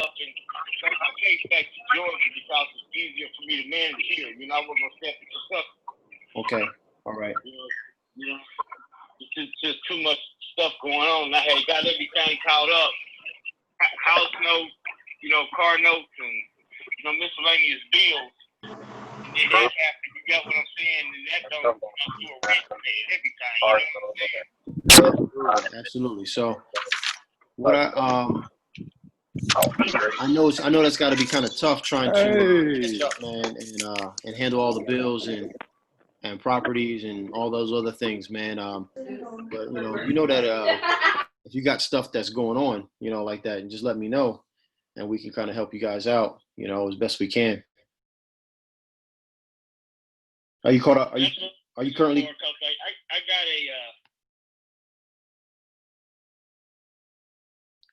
up and I came back to Georgia because it's easier for me to manage here. You know, I wasn't gonna step into Kentucky. Okay. All right. You know, it's just too much stuff going on. I had got everything caught up. House notes, you know, car notes, and you know, miscellaneous bills. And then that happened. You got what I'm saying? And that don't do a rent and everything. You know what I'm saying? Absolutely. So, what I know that's got to be kind of tough trying to catch up, man, and handle all the bills and properties and all those other things, man. But you know that if you got stuff that's going on, you know, like that, and just let me know, and we can kind of help you guys out, you know, as best we can. Are you caught up? Are you currently? I got a.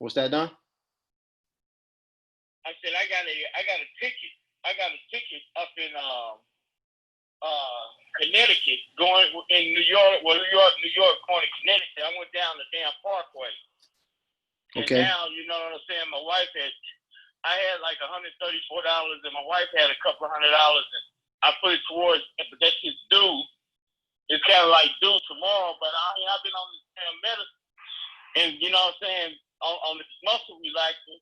What's that, Don? I said I got a ticket. I got a ticket up in Connecticut, going in New York, going to Connecticut. I went down the damn Parkway. Okay. And now, you know what I'm saying, I had like $134, and my wife had a couple $100, and I put it towards, but that shit's due. It's kind of like due tomorrow, but I've been on this damn medicine, and you know what I'm saying, on this muscle relaxer,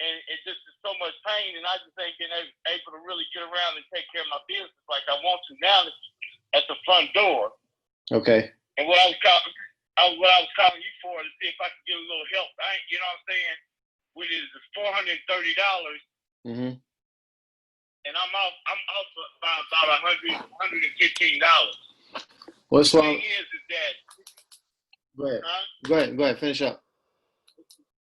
and it just is so much pain, and I just ain't been able to really get around and take care of my business like I want to now at the front door. Okay. And what I was calling you for to see if I could get a little help. You know what I'm saying? Which is $430. Mm-hmm. And I'm off by about $115. What's wrong? The thing is that. Go ahead. Huh? Go ahead. Finish up.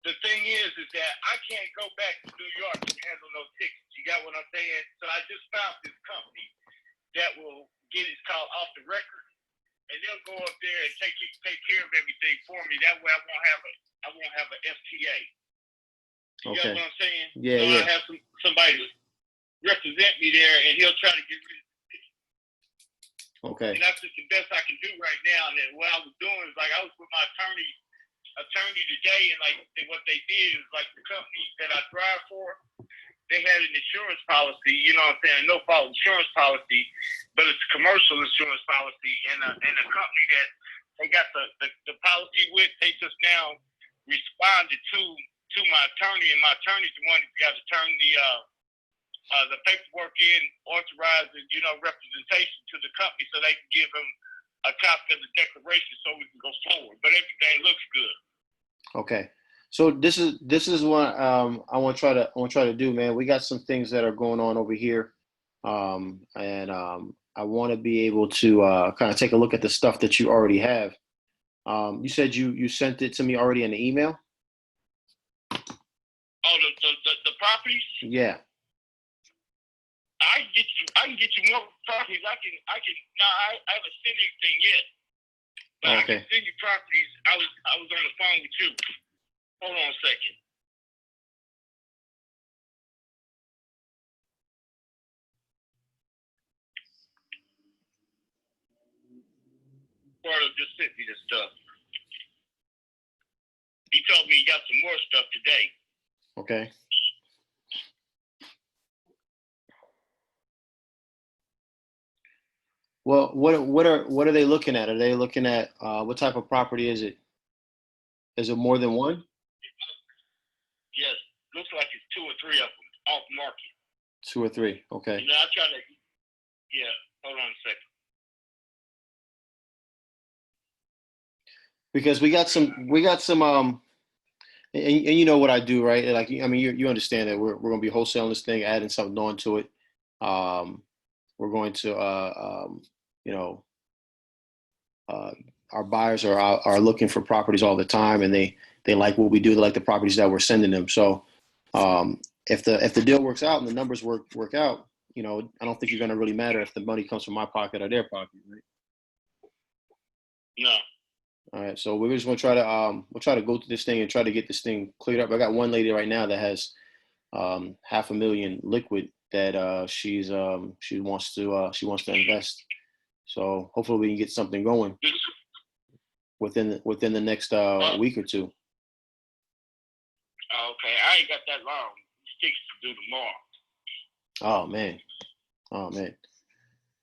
The thing is that I can't go back to New York and handle no tickets. You got what I'm saying? So I just found this company that will get it called off the record, and they'll go up there and take care of everything for me. That way I won't have a FTA. You Okay. got what I'm saying? Yeah, so yeah. I have somebody represent me there, and he'll try to get rid of the ticket. Okay. And that's just the best I can do right now. And then what I was doing is like I was with my attorney today, and like what they did is like the company that I drive for, they had an insurance policy, you know what I'm saying, no fault insurance policy, but it's a commercial insurance policy, and a company that they got the policy with, they just now responded to my attorney, and my attorney's the one who's got to turn the paperwork in, authorizing, you know, representation to the company so they can give them a copy of the declaration so we can go forward. But everything looks good. Okay. So this is what I want to try to do, man. We got some things that are going on over here, and I want to be able to kind of take a look at the stuff that you already have. You said you sent it to me already in the email. Oh, the properties? Yeah. I can get you more properties. I haven't seen anything yet. But okay. I can send you properties. I was on the phone with you. Hold on a second. Bardo just sent me this stuff. He told me he got some more stuff today. Okay. Well, what are they looking at? Are they looking at what type of property is it? Is it more than one? Yes, looks like it's 2 or 3 of them off market. 2 or 3, okay. You know, I try to. Yeah, hold on a second. Because we got some and you know what I do, right? Like, I mean, you understand that we're going to be wholesaling this thing, adding something on to it. We're going to you know, our buyers are looking for properties all the time, and they like what we do. They like the properties that we're sending them. So if the deal works out and the numbers work out, you know, I don't think you're going to really matter if the money comes from my pocket or their pocket, right? No. All right, so we're just gonna try to go through this thing and try to get this thing cleared up. I got one lady right now that has $500,000 liquid that she wants to invest. So hopefully we can get something going within the next week or two. Okay, I ain't got that long. tickets to do tomorrow. Oh man.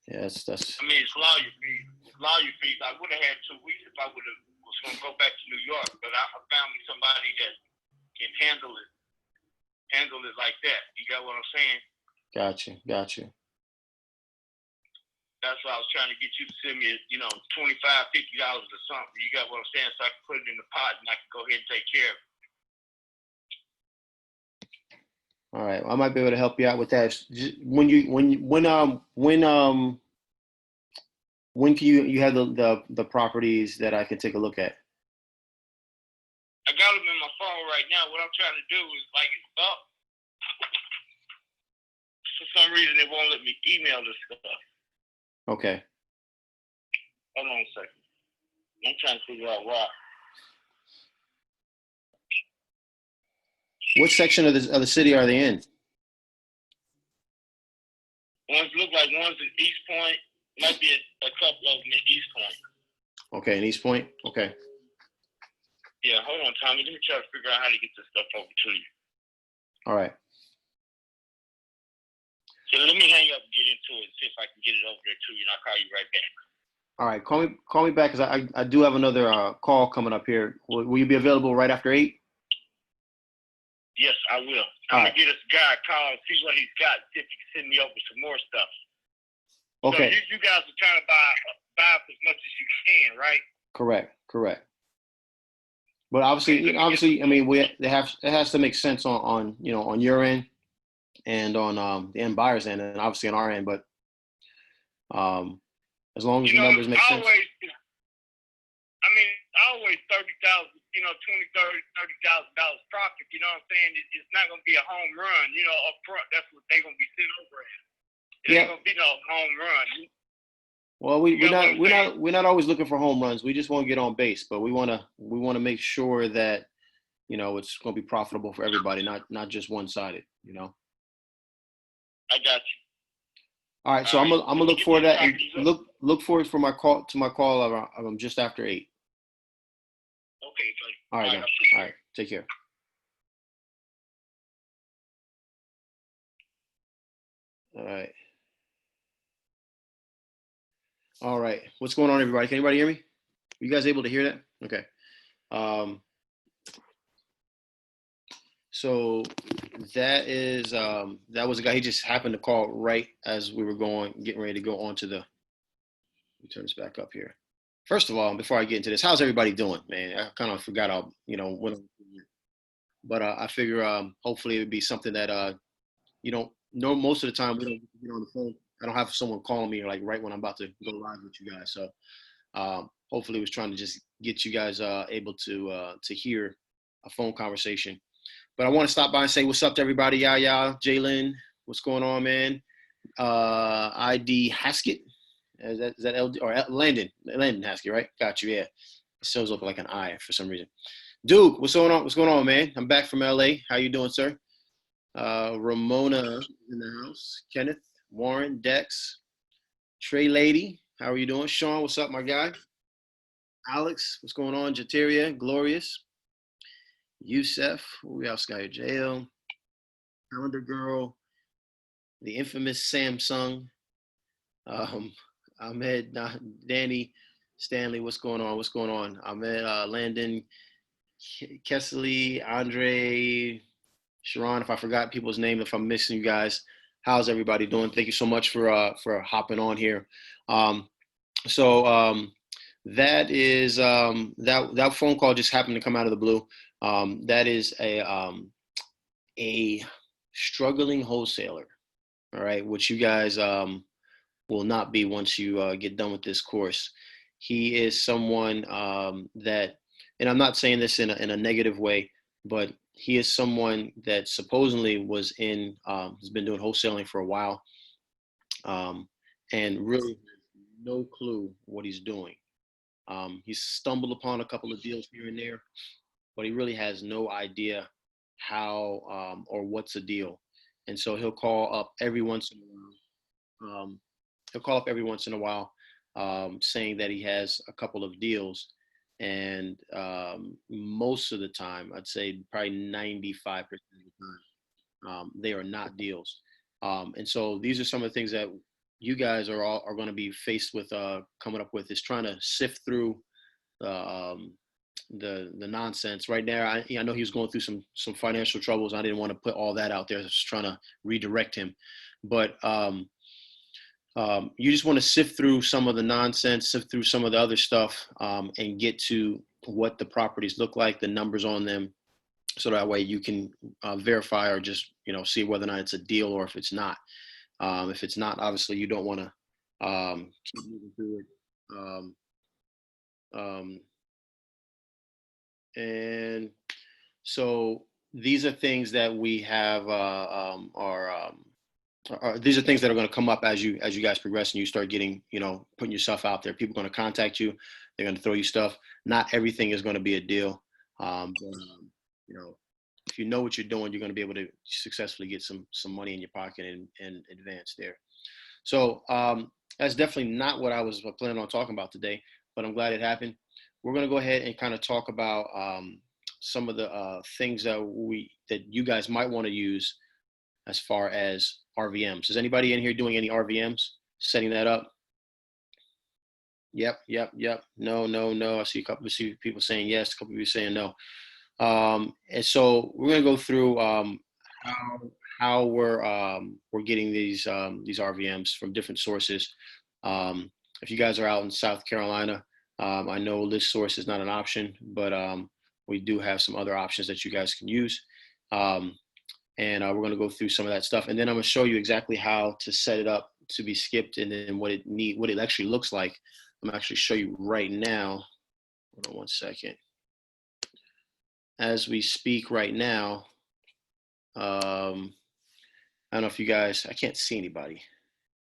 Yeah, that's. I mean, it's lawyer fees. Lawyer fees. I would have had 2 weeks if I was going to go back to New York, but I found me somebody that can handle it like that. You got what I'm saying? Gotcha. That's why I was trying to get you to send me, $25, $50 or something. You got what I'm saying? So I can put it in the pot and I can go ahead and take care of it. All right, I might be able to help you out with that. When can you have the properties that I can take a look at? I got them in my phone right now. What I'm trying to do is it's up. For some reason, it won't let me email this stuff. Okay. Hold on a second. I'm trying to figure out why. What section of the city are they in? Ones look like one's in East Point. Might be a couple of them in East Point. Okay, in East Point? Okay. Yeah, hold on, Tommy. Let me try to figure out how to get this stuff over to you. All right. So let me hang up and get into it and see if I can get it over there to you, and I'll call you right back. All right, call me back because I do have another call coming up here. Will you be available right after 8? Yes, I will. I'm going to get this guy a call and see what he's got, see if he can send me over some more stuff. Okay. So you guys are trying to buy up as much as you can, right? Correct. But obviously, I mean, it has to make sense on your end and on the end buyer's end, and obviously on our end. But as long as the numbers make sense. I mean, always $30,000, $20,000 profit. You know what I'm saying? It's not going to be a home run. Up front, that's what they're going to be sitting over at. It ain't going to be no home run. Well, we're not always looking for home runs. We just want to get on base, but we want to make sure that it's going to be profitable for everybody, not just one-sided. I got you. All right, so I'm gonna look for that and look forward for my call around just after 8. Okay, buddy. All right, all right. Take care. All right. All right. What's going on, everybody? Can anybody hear me? Are you guys able to hear that? Okay. So that was a guy. He just happened to call right as we were getting ready to go on to the. Let me turn this back up here. First of all, before I get into this, how's everybody doing, man? I kind of forgot but I figure hopefully it would be something that most of the time we don't get on the phone. I don't have someone calling me like right when I'm about to go live with you guys. So hopefully it was trying to just get you guys able to hear a phone conversation. But I want to stop by and say what's up to everybody. Yaya, Jalen, what's going on, man? ID Haskett. Is that LD or Landon Haskett, right? Got you. Yeah, it still looks like an I for some reason. Duke, what's going on? What's going on, man? I'm back from LA. How you doing, sir? Ramona in the house. Kenneth, Warren, Dex, Trey Lady. How are you doing? Sean, what's up, my guy? Alex, what's going on? Jateria, Glorious, Youssef. Who else got here? JL, Calendar Girl, the infamous Samsung. Ahmed, Danny, Stanley, what's going on? What's going on? Ahmed, Landon, Kesley, Andre, Sharon. If I forgot people's name, if I'm missing you guys, how's everybody doing? Thank you so much for hopping on here. That is that phone call just happened to come out of the blue. That is a struggling wholesaler. All right, which you guys will not be once you get done with this course. He is someone that, and I'm not saying this in a negative way, but he is someone that supposedly has been doing wholesaling for a while, and really no clue what he's doing. He's stumbled upon a couple of deals here and there, but he really has no idea how or what's a deal. And so he'll call up every once in a while. Saying that he has a couple of deals, and most of the time, I'd say probably 95% of the time, They are not deals. And so these are some of the things that you guys are going to be faced with coming up with, is trying to sift through um, the nonsense right now. I know he was going through some financial troubles. I didn't want to put all that out there. I was trying to redirect him, but you just want to sift through some of the nonsense, sift through some of the other stuff, and get to what the properties look like, the numbers on them, so that way you can verify or just see whether or not it's a deal or if it's not. If it's not, obviously you don't want to keep moving through it. Um, and so these are things that we have these are things that are going to come up as you guys progress and you start getting, putting yourself out there. People are going to contact you. They're going to throw you stuff. Not everything is going to be a deal. But, if you know what you're doing, you're going to be able to successfully get some money in your pocket and advance there. So that's definitely not what I was planning on talking about today, but I'm glad it happened. We're going to go ahead and kind of talk about some of the things that you guys might want to use as far as RVMs. Is anybody in here doing any RVMs, setting that up? Yep. No. I see people saying yes, a couple of people saying no. And so we're going to go through how we're getting these RVMs from different sources. If you guys are out in South Carolina, I know list source is not an option, but we do have some other options that you guys can use. And we're going to go through some of that stuff, and then I'm going to show you exactly how to set it up to be skipped, and then what it actually looks like. I'm going to actually show you right now. Hold on one second. As we speak right now, I don't know if you guys, I can't see anybody.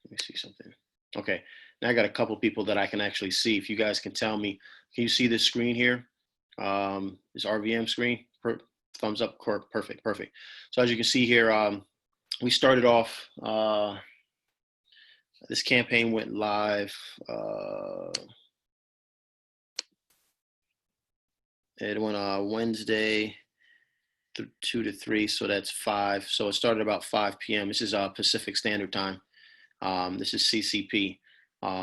Let me see something. Okay, now I got a couple people that I can actually see. If you guys can tell me, can you see this screen here? This RVM screen? Thumbs up, perfect. So as you can see here, we started off, this campaign went live, it went Wednesday, 2 to 3, so that's 5. So it started about 5 p.m. This is Pacific Standard Time. This is CCP.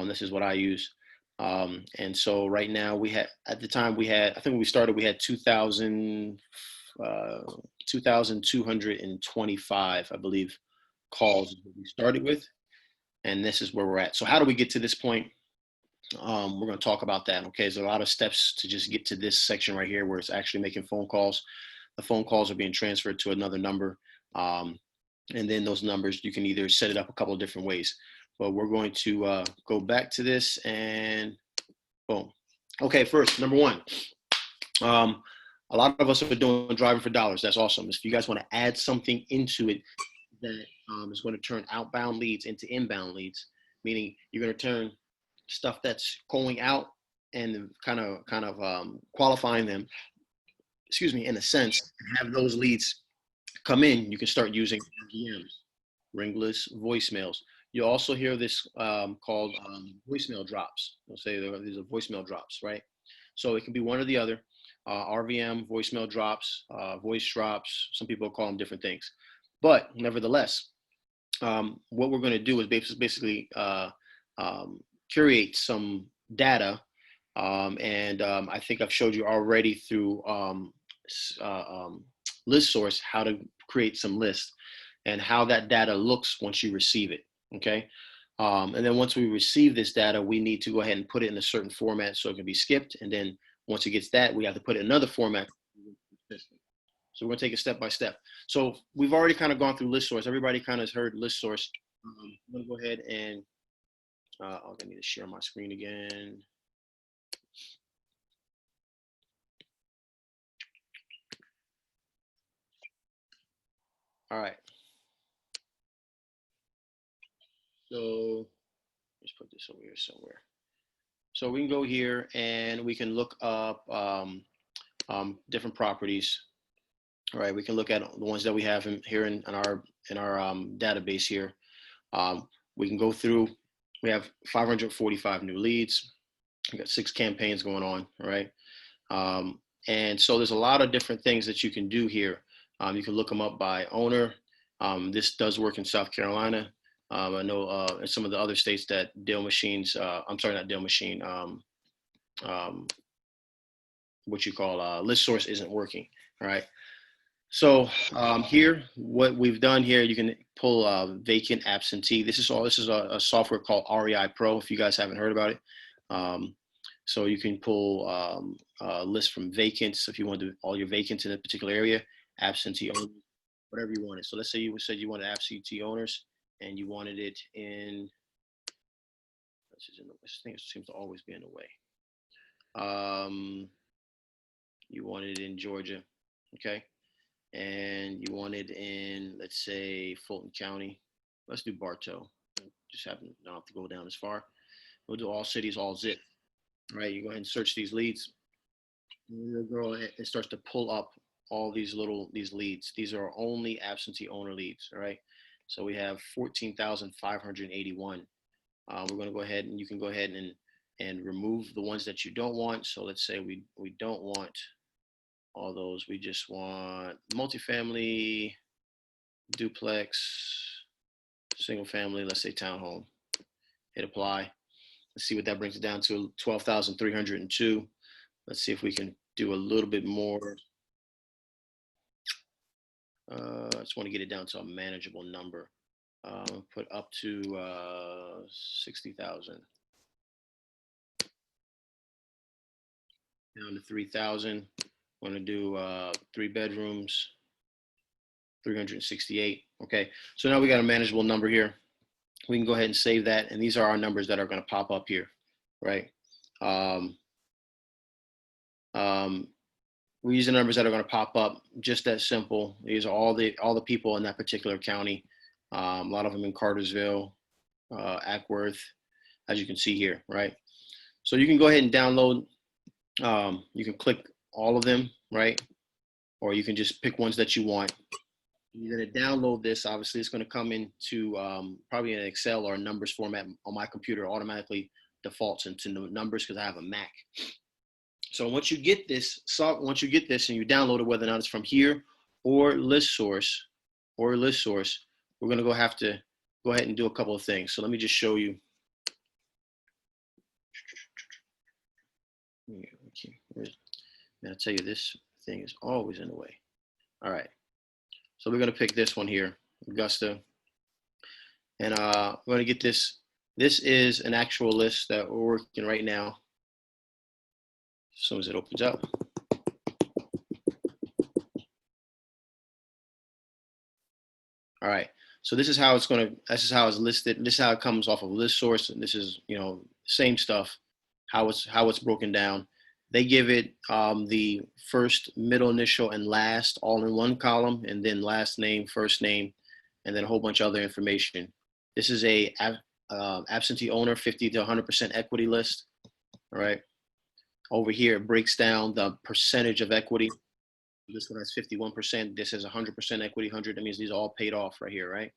This is what I use. And so right now at the time I think when we started, we had 2,225, I believe, calls that we started with. And this is where we're at. So how do we get to this point? We're going to talk about that. Okay, there's a lot of steps to just get to this section right here where it's actually making phone calls. The phone calls are being transferred to another number. And then those numbers, you can either set it up a couple of different ways. But we're going to go back to this and boom. Okay, first, number one. A lot of us are doing driving for dollars. That's awesome. If you guys want to add something into it that is going to turn outbound leads into inbound leads, meaning you're going to turn stuff that's going out and kind of qualifying them, in a sense, have those leads come in, you can start using RVMs, ringless voicemails. You'll also hear this called voicemail drops. They'll say these are voicemail drops, right? So it can be one or the other. RVM, voicemail drops, voice drops. Some people call them different things. But nevertheless, what we're going to do is basically curate some data. And I think I've showed you already through list source how to create some lists and how that data looks once you receive it. Okay. And then once we receive this data, we need to go ahead and put it in a certain format so it can be skipped. And then once it gets that, we have to put it in another format. So we're going to take it step by step. So we've already kind of gone through list source. Everybody kind of has heard list source. I'm going to go ahead and I'm going to need to share my screen again. All right. So let's put this over here somewhere. So we can go here and we can look up different properties. All right, we can look at the ones that we have here in our database here. We can go through. We have 545 new leads. We got 6 campaigns going on. All right, and so there's a lot of different things that you can do here. You can look them up by owner. This does work in South Carolina. I know in some of the other states that deal machines, I'm sorry, not deal machine, what you call list source isn't working. All right. So here, what we've done here, you can pull vacant absentee. This is a software called REI Pro, if you guys haven't heard about it. So you can pull a list from vacants if you want to do all your vacants in a particular area, absentee owners, whatever you wanted. So let's say you said you wanted absentee owners and you wanted it in, this thing seems to always be in the way. You wanted it in Georgia, okay? And you want it in, let's say, Fulton County. Let's do Bartow. Just don't have to go down as far. We'll do all cities, all zip. All right, you go ahead and search these leads. It starts to pull up all these leads. These are only absentee owner leads, all right? So we have 14,581. We're going to go ahead and you can go ahead and remove the ones that you don't want. So let's say we don't want all those. We just want multifamily, duplex, single family, let's say townhome. Hit apply. Let's see what that brings it down to, 12,302. Let's see if we can do a little bit more. I just want to get it down to a manageable number. Put up to 60,000. Down to 3,000. Want to do 3 bedrooms, 368. Okay, so now we got a manageable number here. We can go ahead and save that, and these are our numbers that are going to pop up here, right? We use the numbers that are going to pop up, just that simple. These are all the people in that particular county. A lot of them in Cartersville, Ackworth, as you can see here, right? So you can go ahead and download. You can click all of them, right? Or you can just pick ones that you want. You're going to download this. Obviously, it's going to come into probably an Excel or a numbers format on my computer. Automatically defaults into numbers because I have a Mac. So once you get this and you download it, whether or not it's from here or list source, we're going to have to go ahead and do a couple of things. So let me just show you. Man, I tell you, this thing is always in the way. All right. So we're going to pick this one here, Augusta. And we're going to get this. This is an actual list that we're working right now. As soon as it opens up. All right. So this is how it's listed. This is how it comes off of list source. And this is, same stuff, how it's broken down. They give it the first, middle, initial, and last all in one column, and then last name, first name, and then a whole bunch of other information. This is a absentee owner 50 to 100% equity list. All right. Over here, it breaks down the percentage of equity. This one has 51%. This has 100% equity, 100. That means these are all paid off right here, right?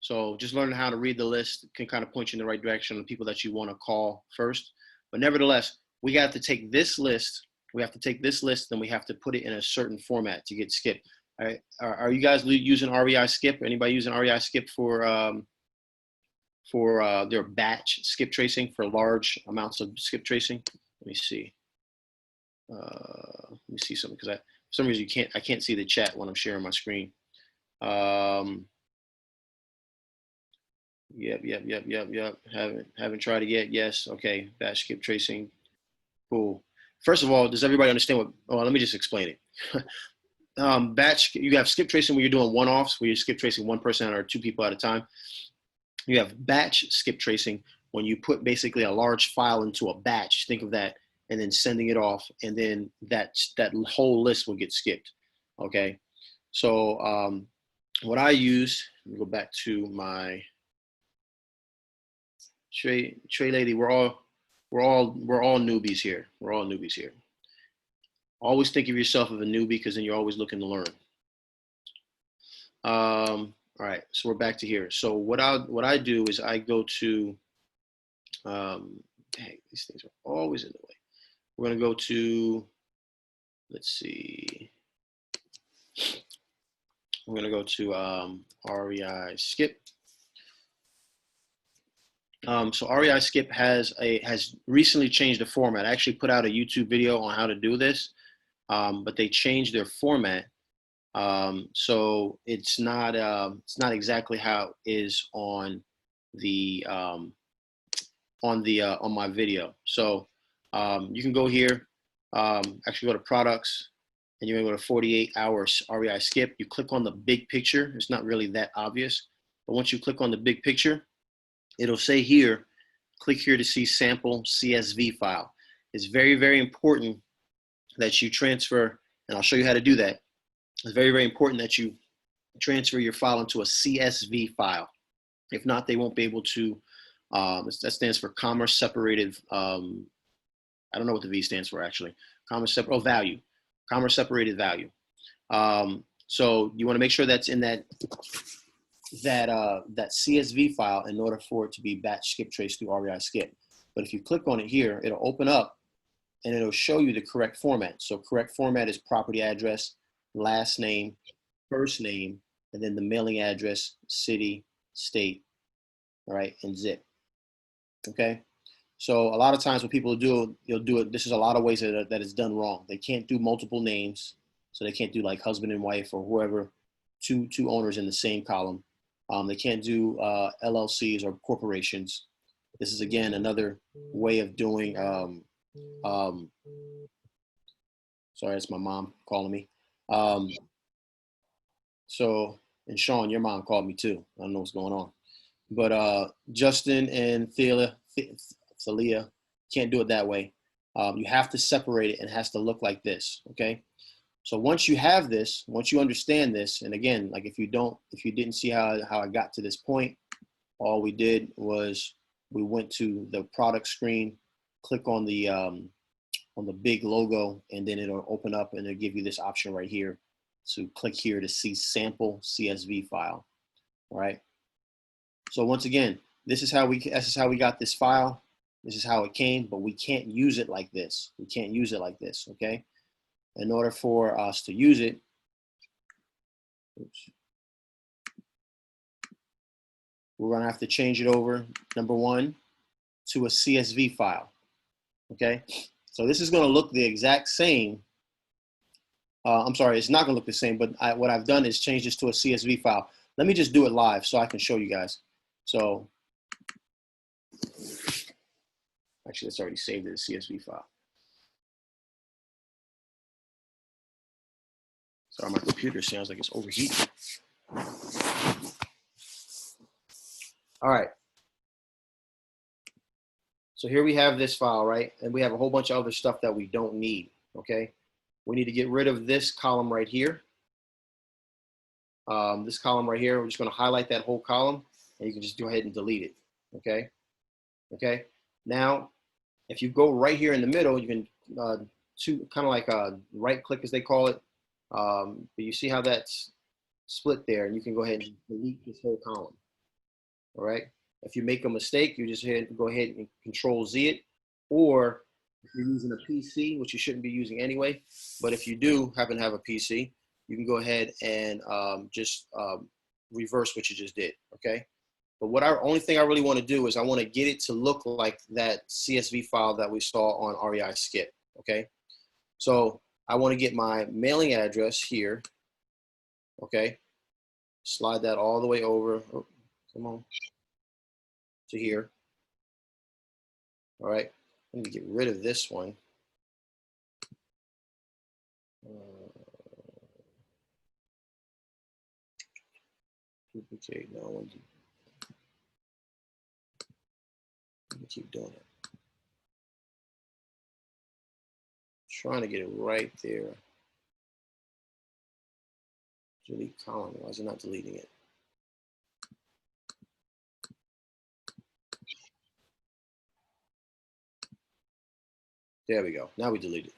So just learning how to read the list can kind of point you in the right direction on the people that you want to call first. But nevertheless, we have to take this list. Then we have to put it in a certain format to get skipped. All right. Are you guys using REI Skip? Anybody using REI Skip for their batch skip tracing, for large amounts of skip tracing? Let me see. Let me see something, because for some reason I can't see the chat when I'm sharing my screen. Yep. Haven't tried it yet. Yes. Okay. Batch skip tracing. Cool. First of all, does everybody understand what? Oh, let me just explain it. Batch. You have skip tracing where you're doing one-offs, where you're skip tracing one person or 2 people at a time. You have batch skip tracing when you put basically a large file into a batch. Think of that, and then sending it off, and then that whole list will get skipped. Okay. So what I use, let me go back to my Trey lady. We're all newbies here. We're all newbies here. Always think of yourself as a newbie, because then you're always looking to learn. All right, so we're back to here. So what I do is I go to, dang, these things are always in the way. We're gonna go to, let's see. I'm going to go to REI Skip. So REI Skip has recently changed the format. I actually put out a YouTube video on how to do this, but they changed their format. So it's not exactly how it is on the on my video. So you can go here, actually go to products, and you're going to go to 48 hours REI Skip. You click on the big picture. It's not really that obvious, but once you click on the big picture, it'll say here, click here to see sample CSV file. It's very, very important that you transfer, and I'll show you how to do that. It's very, very important that you transfer your file into a CSV file. If not, they won't be able to, that stands for comma separated, I don't know what the V stands for actually. Comma separated, value. Comma separated value. So you want to make sure that's in that CSV file in order for it to be batch skip trace through REI Skip. But if you click on it here, it'll open up and it'll show you the correct format. So correct format is property address, last name, first name, and then the mailing address, city, state, all right, and zip. Okay. So a lot of times what people do, you'll do it. This is a lot of ways that it's done wrong. They can't do multiple names. So they can't do like husband and wife or whoever, two owners in the same column. They can't do LLCs or corporations. This is again another way of doing. Sorry, that's my mom calling me. So, and Sean, your mom called me too. I don't know what's going on. But Justin and Thalia can't do it that way. You have to separate it and it has to look like this, okay? So once you have this, once you understand this, and again, like if you didn't see how I got to this point, all we did was we went to the product screen, click on the big logo, and then it'll open up and it'll give you this option right here. So click here to see sample CSV file, all right? So once again, this is how we got this file. This is how it came, but we can't use it like this. We can't use it like this, okay? In order for us to use it, we're gonna have to change it over, number one, to a CSV file, okay? So this is gonna look the exact same. I'm sorry, it's not gonna look the same, but what I've done is change this to a CSV file. Let me just do it live so I can show you guys. So, actually, it's already saved as a CSV file. Sorry, my computer sounds like it's overheating. All right. So here we have this file, right? And we have a whole bunch of other stuff that we don't need, okay? We need to get rid of this column right here. This column right here, we're just gonna highlight that whole column and you can just go ahead and delete it, okay? Okay, now, if you go right here in the middle, you can kind of like a right click as they call it. But you see how that's split there, and you can go ahead and delete this whole column. All right. If you make a mistake, you just go ahead and Control Z it, or if you're using a PC, which you shouldn't be using anyway, but if you do happen to have a PC, you can go ahead and just reverse what you just did. Okay. But only thing I really want to do is I want to get it to look like that CSV file that we saw on REI Skip. Okay. So I want to get my mailing address here. Okay. Slide that all the way over. Oh, come on. To here. All right. Let me get rid of this one. Duplicate. No, I want to keep doing it. Trying to get it right there. Delete column. Why is it not deleting it? There we go. Now we delete it.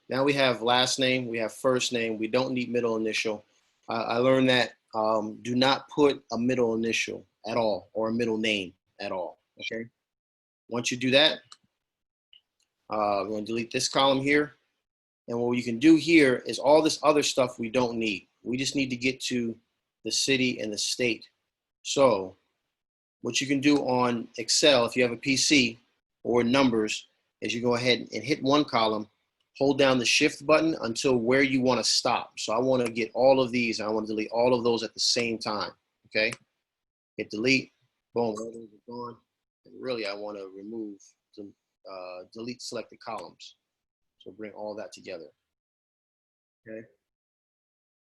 Now we have last name. We have first name. We don't need middle initial. I learned that do not put a middle initial at all or a middle name at all. Okay. Once you do that, we're going to delete this column here. And what you can do here is all this other stuff we don't need. We just need to get to the city and the state. So what you can do on Excel, if you have a PC or numbers, is you go ahead and hit one column, hold down the shift button until where you want to stop. So I want to get all of these, and I want to delete all of those at the same time, okay? Hit delete, boom, all those are gone. And really, I want to remove, delete selected columns. So bring all that together, okay?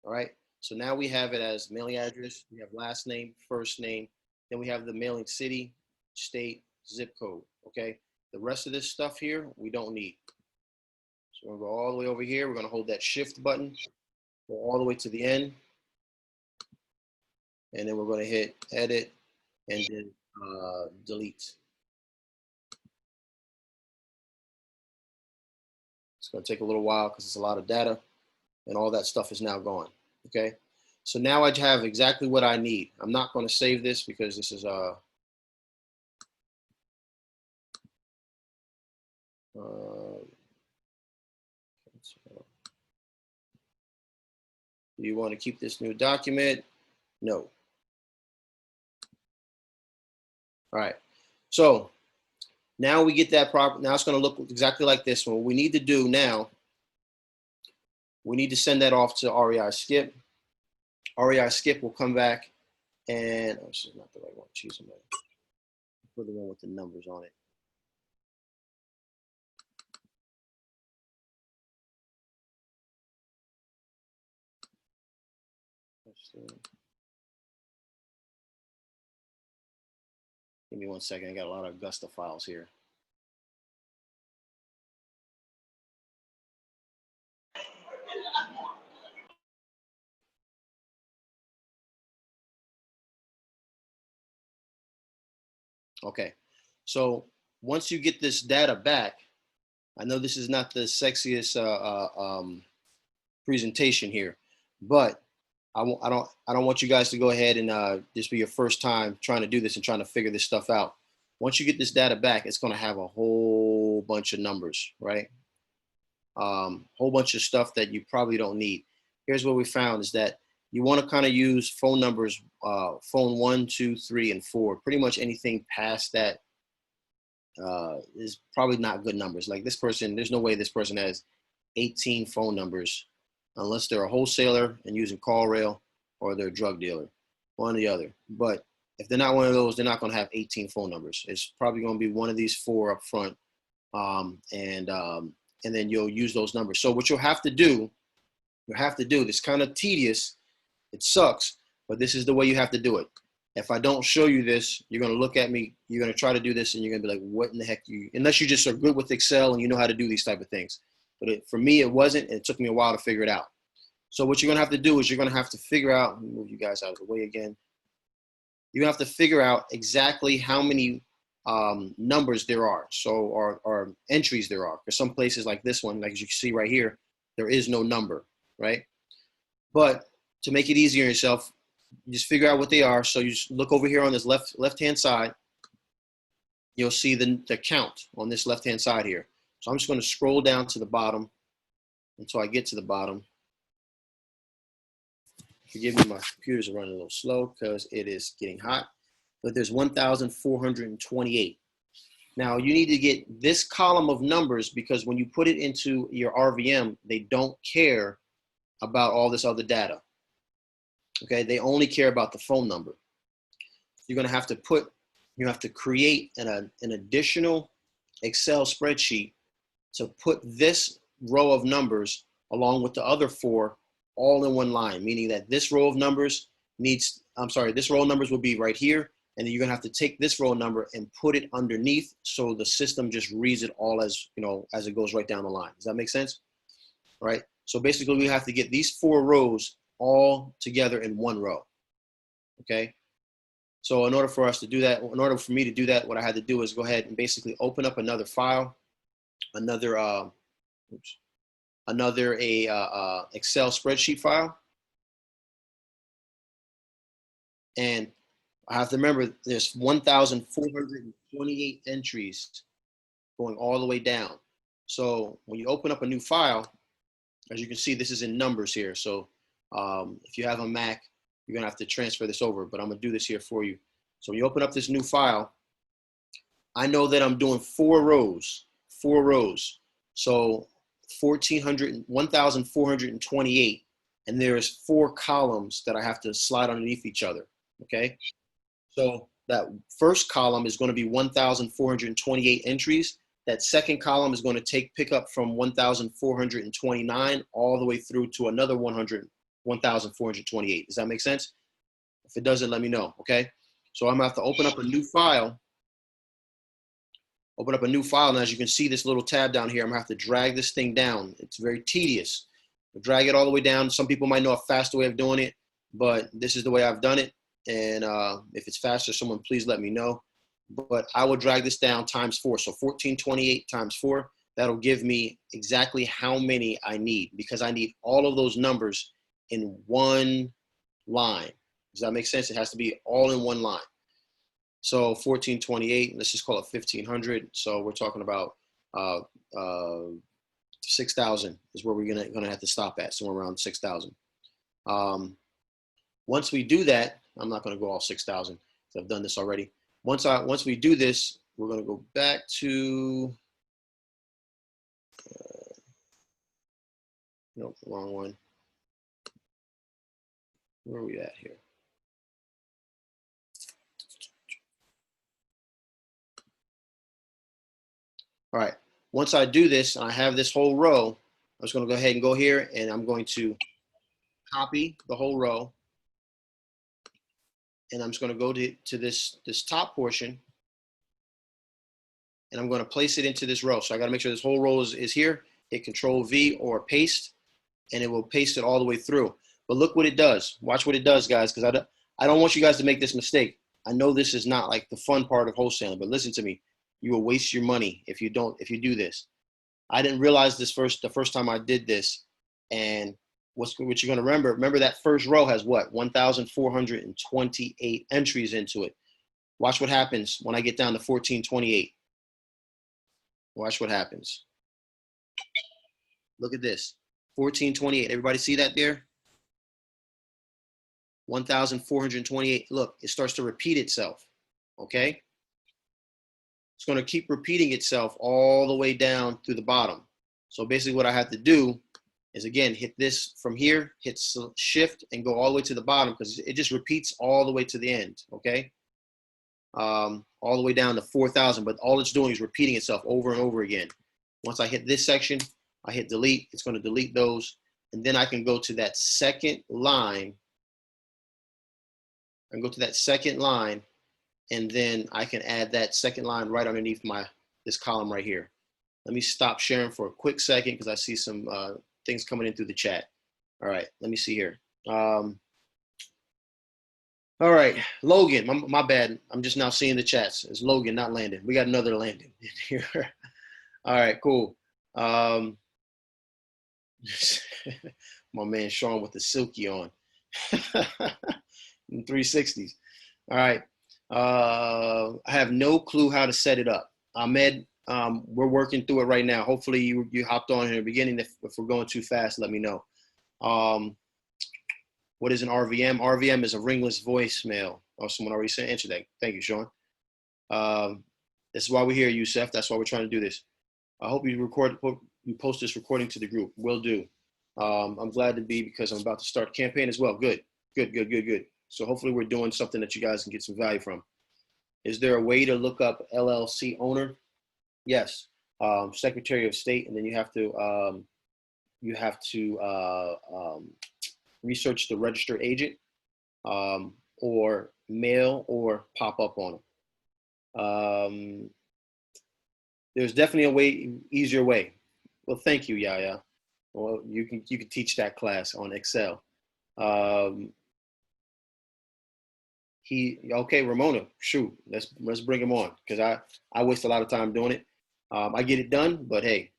All right, so now we have it as mailing address, we have last name, first name, then we have the mailing city, state, zip code, okay? The rest of this stuff here, we don't need. So we're gonna go all the way over here. We're gonna hold that shift button, go all the way to the end, and then we're gonna hit edit and then delete. It's gonna take a little while because it's a lot of data, and all that stuff is now gone, okay? So now I have exactly what I need. I'm not gonna save this because this is do you want to keep this new document? No. All right. So now we get that proper. Now it's going to look exactly like this. What we need to do now, we need to send that off to REI Skip. REI Skip will come back and, oh, this is not the right one. Choose another. Put the one with the numbers on it. Give me 1 second. I got a lot of Augusta files here. Okay, so once you get this data back, I know this is not the sexiest presentation here, but I don't want you guys to go ahead and this be your first time trying to do this and trying to figure this stuff out. Once you get this data back, it's going to have a whole bunch of numbers, right? Whole bunch of stuff that you probably don't need. Here's what we found is that you want to kind of use phone numbers, phone 1, 2, 3, and 4. Pretty much anything past that is probably not good numbers. Like this person, there's no way this person has 18 phone numbers unless they're a wholesaler and using CallRail or they're a drug dealer, one or the other. But if they're not one of those, they're not going to have 18 phone numbers. It's probably going to be one of these 4 up front, and then you'll use those numbers. So what you'll have to do, it's kind of tedious, it sucks, but this is the way you have to do it. If I don't show you this, you're going to look at me, you're going to try to do this, and you're going to be like, what in the heck unless you just are good with Excel and you know how to do these type of things. But for me, it wasn't, and it took me a while to figure it out. So what you're going to have to do is you're going to have to figure out, let me move you guys out of the way again. You're going to have to figure out exactly how many numbers there are, or entries there are. For some places like this one, like as you can see right here, there is no number, right? But to make it easier on yourself, you just figure out what they are. So you just look over here on this left-hand side. You'll see the count on this left-hand side here. So I'm just going to scroll down to the bottom until I get to the bottom. Forgive me, my computer's running a little slow because it is getting hot. But there's 1,428. Now you need to get this column of numbers because when you put it into your RVM, they don't care about all this other data. Okay, they only care about the phone number. You're going to have to create an additional Excel spreadsheet to put this row of numbers along with the other 4 all in one line, meaning that this row of numbers this row of numbers will be right here, and then you're going to have to take this row number and put it underneath so the system just reads it all as it goes right down the line. Does that make sense? All right. So basically we have to get these 4 rows all together in one row. Okay. So in order for us to do that, in order for me to do that, what I had to do is go ahead and basically open up another file, another Excel spreadsheet file. And I have to remember there's 1,428 entries going all the way down. So when you open up a new file, as you can see, this is in numbers here. So If you have a Mac, you're going to have to transfer this over, but I'm going to do this here for you. So when you open up this new file, I know that I'm doing 4 rows. So 1,428, and there's 4 columns that I have to slide underneath each other, okay? So that first column is going to be 1,428 entries. That second column is going to pick up from 1,429 all the way through to another 1,428. Does that make sense? If it doesn't, let me know, okay? So I'm going to have to open up a new file. And as you can see, this little tab down here, I'm going to have to drag this thing down. It's very tedious. Drag it all the way down. Some people might know a faster way of doing it, but this is the way I've done it. And if it's faster, someone please let me know. But I will drag this down times 4. So 1,428 times 4, that'll give me exactly how many I need, because I need all of those numbers in one line. Does that make sense? It has to be all in one line. So 1,428, let's just call it 1,500. So we're talking about 6,000 is where we're gonna have to stop at, somewhere around 6,000. Once we do that, I'm not gonna go all 6,000. I've done this already. Once we do this, we're gonna go back to no, wrong one. Where are we at here? All right, once I do this, and I have this whole row, I'm just gonna go ahead and go here, and I'm going to copy the whole row, and I'm just gonna go to this top portion, and I'm gonna place it into this row. So I gotta make sure this whole row is here. Hit Control V or paste, and it will paste it all the way through. But look what it does. Watch what it does, guys, because I don't want you guys to make this mistake. I know this is not like the fun part of wholesaling, but listen to me. You will waste your money if you do this. I didn't realize the first time I did this. And what you're going to remember that first row has what? 1,428 entries into it. Watch what happens when I get down to 1,428. Watch what happens. Look at this. 1,428. Everybody see that there? 1,428. Look, it starts to repeat itself. Okay? It's going to keep repeating itself all the way down through the bottom. So basically what I have to do is, again, hit this from here, hit shift, and go all the way to the bottom, because it just repeats all the way to the end, okay? All the way down to 4,000, but all it's doing is repeating itself over and over again. Once I hit this section, I hit delete. It's going to delete those, and then I can go to that second line. I can go to that second line, and then I can add that second line right underneath this column right here. Let me stop sharing for a quick second because I see some things coming in through the chat. All right, let me see here. All right, Logan, my bad. I'm just now seeing the chats. It's Logan, not Landon. We got another Landon in here. All right, cool. My man Sean with the silky on. 360s. All right. I have no clue how to set it up. Ahmed, we're working through it right now. Hopefully you hopped on in the beginning. If we're going too fast, let me know. What is an RVM? RVM is a ringless voicemail. Oh, someone already answered that. Thank you, Sean. This is why we're here, Youssef. That's why we're trying to do this. I hope you post this recording to the group. Will do. I'm glad to be, because I'm about to start a campaign as well. Good. So hopefully we're doing something that you guys can get some value from. Is there a way to look up LLC owner? Yes. Secretary of State, and then you have to research the registered agent, or mail or pop up on them. There's definitely easier way. Well, thank you, Yaya. Well, you can teach that class on Excel. Okay, Ramona, shoot, let's bring him on, because I waste a lot of time doing it. I get it done, but hey.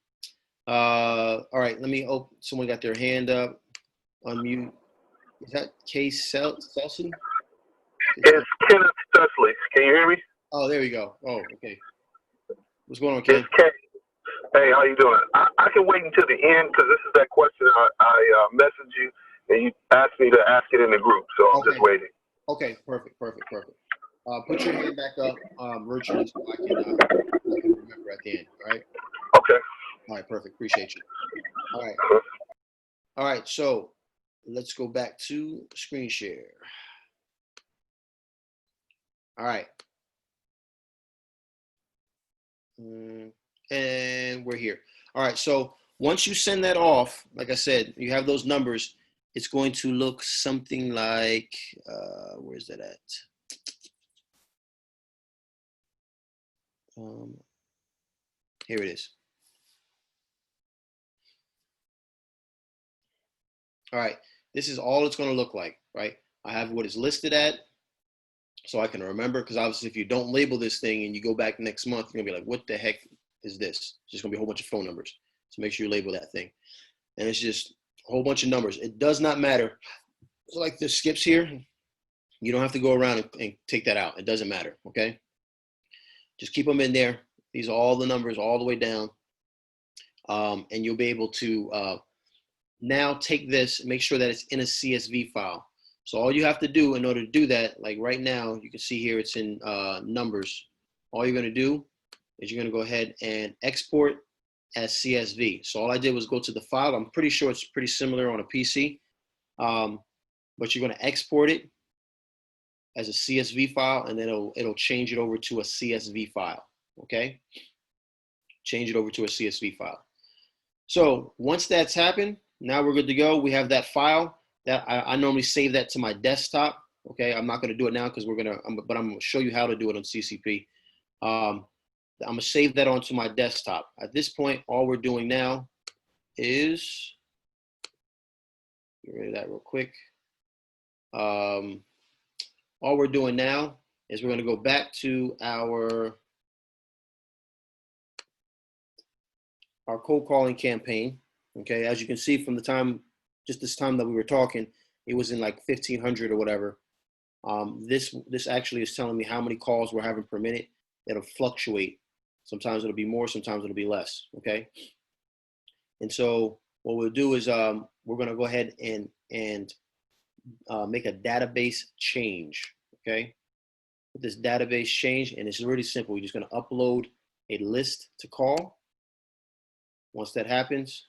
All right, let me open. Someone got their hand up. Unmute. Is that Case Selson? It's Kenneth Stusley. Can you hear me? Oh, there we go. Oh, okay. What's going on, Ken? It's Kay. Hey, how you doing? I can wait until the end, because this is that question I messaged you, and you asked me to ask it in the group, so I'm just waiting. Okay, perfect. Put your hand back up virtually so I can remember at the end, all right? Okay. All right, perfect. Appreciate you. All right, so let's go back to screen share. All right. And we're here. All right, so once you send that off, like I said, you have those numbers. It's going to look something like, where's that at? Here it is. All right, this is all it's going to look like, right? I have what it's listed at, so I can remember, because obviously if you don't label this thing and you go back next month, you're going to be like, what the heck is this? It's just going to be a whole bunch of phone numbers. So make sure you label that thing. And it's just a whole bunch of numbers. It does not matter. So like the skips here, you don't have to go around and take that out. It doesn't matter, okay? Just keep them in there. These are all the numbers all the way down. And you'll be able to now take this and make sure that it's in a CSV file. So all you have to do in order to do that, like right now, you can see here it's in numbers. All you're going to do is you're going to go ahead and export as CSV. So all I did was go to the file. I'm pretty sure it's pretty similar on a PC, but you're going to export it as a CSV file, and then it'll change it over to a CSV file, okay? Change it over to a CSV file. So once that's happened, now we're good to go. We have that file that I normally save that to my desktop, okay? I'm not gonna do it now because but I'm gonna show you how to do it on CCP. I'm gonna save that onto my desktop. At this point, all we're doing now is, get rid of that real quick. All we're doing now is we're going to go back to our cold calling campaign. Okay, as you can see from the time, just this time that we were talking, it was in like 1,500 or whatever. This actually is telling me how many calls we're having per minute. It'll fluctuate. Sometimes it'll be more, sometimes it'll be less. Okay, and so what we'll do is we're going to go ahead and make a database change. Okay. This database change, and it's really simple. You're just going to upload a list to call. Once that happens,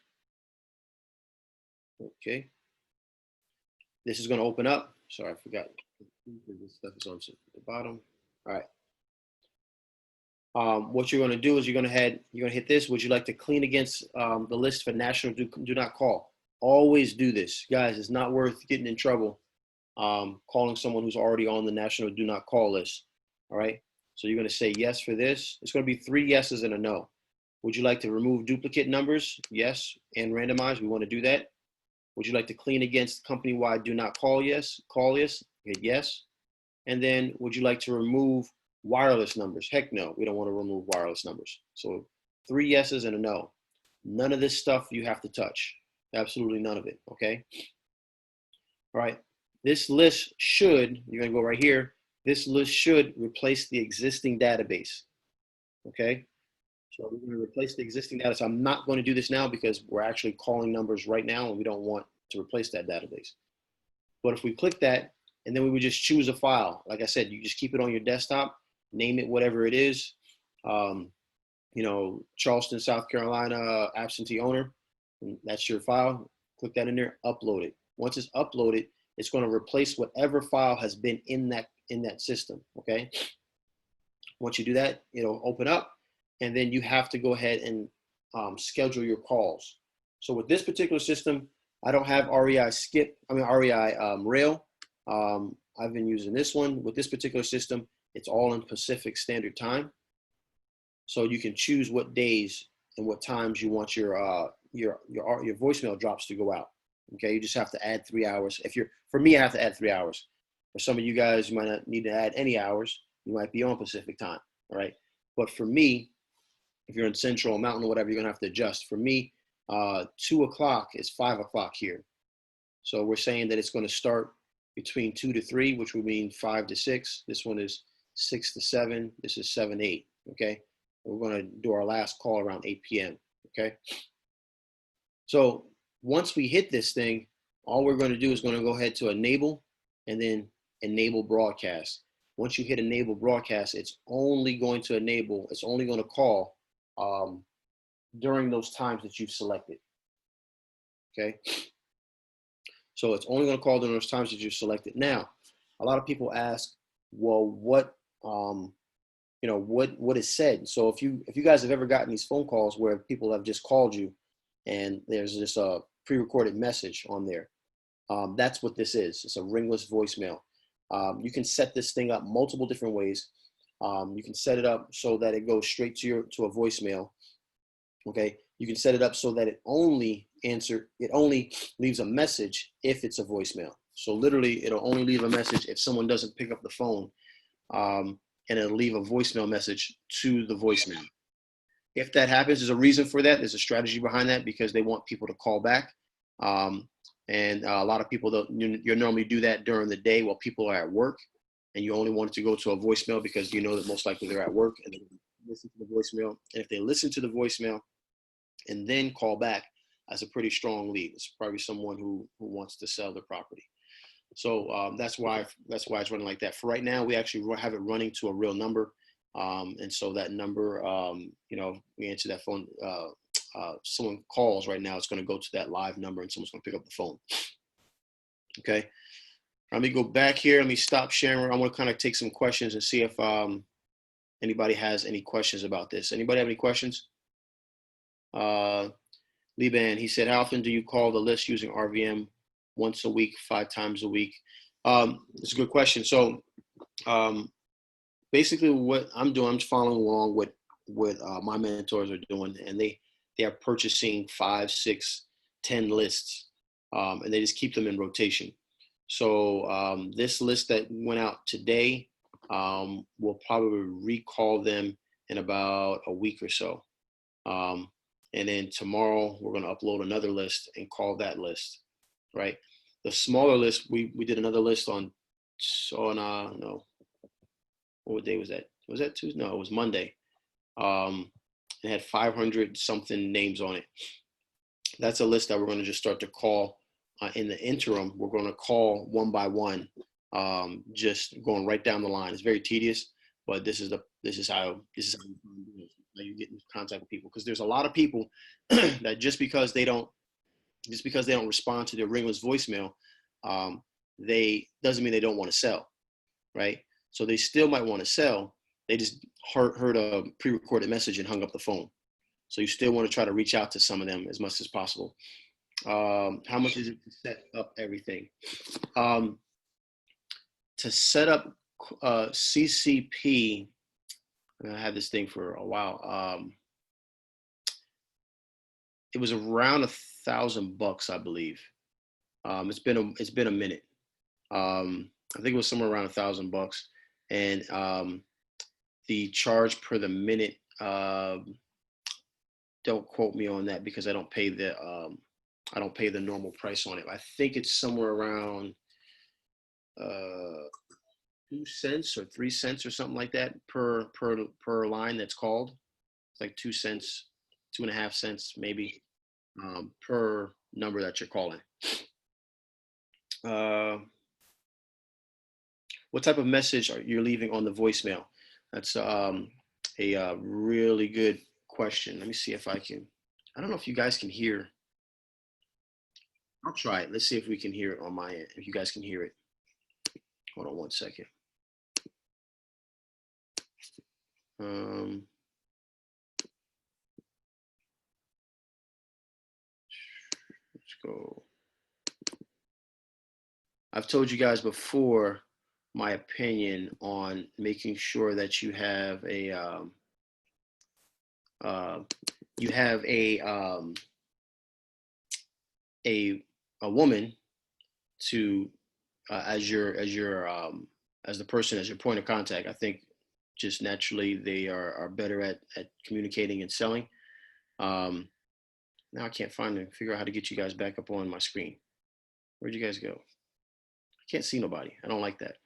okay, this is going to open up. Sorry, I forgot. This stuff is on the bottom. All right. What you're going to do is you're going to hit this. Would you like to clean against the list for national do not call? Always do this, guys. It's not worth getting in trouble calling someone who's already on the national do not call list. All right. So you're going to say yes for this. It's going to be 3 yeses and a no. Would you like to remove duplicate numbers? Yes. And randomize. We want to do that. Would you like to clean against company-wide do not call? Yes. Call yes. Hit yes. And then would you like to remove wireless numbers? Heck no. We don't want to remove wireless numbers. So 3 yeses and a no. None of this stuff you have to touch. Absolutely none of it. Okay. All right. This list should, you're going to go right here. This list should replace the existing database. Okay. So we're going to replace the existing data. So I'm not going to do this now because we're actually calling numbers right now and we don't want to replace that database. But if we click that, and then we would just choose a file. Like I said, you just keep it on your desktop, name it whatever it is. You know, Charleston, South Carolina, absentee owner. And that's your file. Click that in there, upload it. Once it's uploaded, it's going to replace whatever file has been in that system. Okay. Once you do that, it'll open up, and then you have to go ahead and schedule your calls. So with this particular system, I don't have REI Rail. I've been using this one. With this particular system, it's all in Pacific Standard Time. So you can choose what days and what times you want your voicemail drops to go out. Okay, you just have to add 3 hours. For me, I have to add 3 hours. For some of you guys, you might not need to add any hours. You might be on Pacific time, all right? But for me, if you're in Central or Mountain or whatever, you're gonna have to adjust. For me, 2 o'clock is 5 o'clock here. So we're saying that it's gonna start between 2 to 3, which would mean 5 to 6. This one is 6 to 7. This is 7 to 8, okay? We're gonna do our last call around 8 p.m., okay? So once we hit this thing, all we're going to do is going to go ahead to enable and then enable broadcast. Once you hit enable broadcast, it's only going to enable, it's only going to call during those times that you've selected. Okay. So it's only going to call during those times that you've selected. Now, a lot of people ask, well, what is said? So if you guys have ever gotten these phone calls where people have just called you and there's just a pre-recorded message on there, that's what this is. It's a ringless voicemail. You can set this thing up multiple different ways. You can set it up so that it goes straight to a voicemail. Okay. You can set it up so that it only leaves a message if it's a voicemail. So literally it'll only leave a message if someone doesn't pick up the phone, and it'll leave a voicemail message to the voicemail. If that happens, there's a reason for that. There's a strategy behind that because they want people to call back. And a lot of people you normally do that during the day while people are at work, and you only want it to go to a voicemail because you know that most likely they're at work and they listen to the voicemail. And if they listen to the voicemail and then call back, that's a pretty strong lead. It's probably someone who wants to sell their property. So that's why it's running like that. For right now, we actually have it running to a real number. And so that number, we answer that phone. Someone calls right now, it's going to go to that live number and someone's going to pick up the phone. Okay. Let me go back here. Let me stop sharing. I want to kind of take some questions and see if anybody has any questions about this. Anybody have any questions? Liban, he said, how often do you call the list using RVM? Once a week, 5 times a week? It's a good question. So basically what I'm doing, I'm following along with what my mentors are doing, and they are purchasing 5, 6, 10 lists, and they just keep them in rotation. So this list that went out today, we'll probably recall them in about a week or so. And then tomorrow we're going to upload another list and call that list, right? The smaller list, we did another list on no, what day was that? Was that Tuesday? No, it was Monday. It had 500 something names on it. That's a list that we're going to just start to call. In the interim, we're going to call one by one, just going right down the line. It's very tedious, but this is how you get in contact with people, because there's a lot of people that just because they don't respond to their ringless voicemail, they doesn't mean they don't want to sell, right? So they still might want to sell. They just heard a pre-recorded message and hung up the phone. So you still want to try to reach out to some of them as much as possible. How much is it to set up everything? To set up CCP, I had this thing for a while. It was around $1,000, I believe. It's been a minute. I think it was somewhere around $1,000, and the charge per the minute. Don't quote me on that because I don't pay the normal price on it. I think it's somewhere around 2 cents or 3 cents or something like that per line that's called. It's like 2 cents, 2.5 cents maybe per number that you're calling. What type of message are you leaving on the voicemail? That's a really good question. Let me see if I don't know if you guys can hear. I'll try it. Let's see if we can hear it on my end. If you guys can hear it. Hold on one second. Let's go. I've told you guys before my opinion on making sure that you have a woman to as the person, as your point of contact. I think just naturally they are better at communicating and selling. Now I can't figure out how to get you guys back up on my screen. Where'd you guys go? I can't see nobody. I don't like that.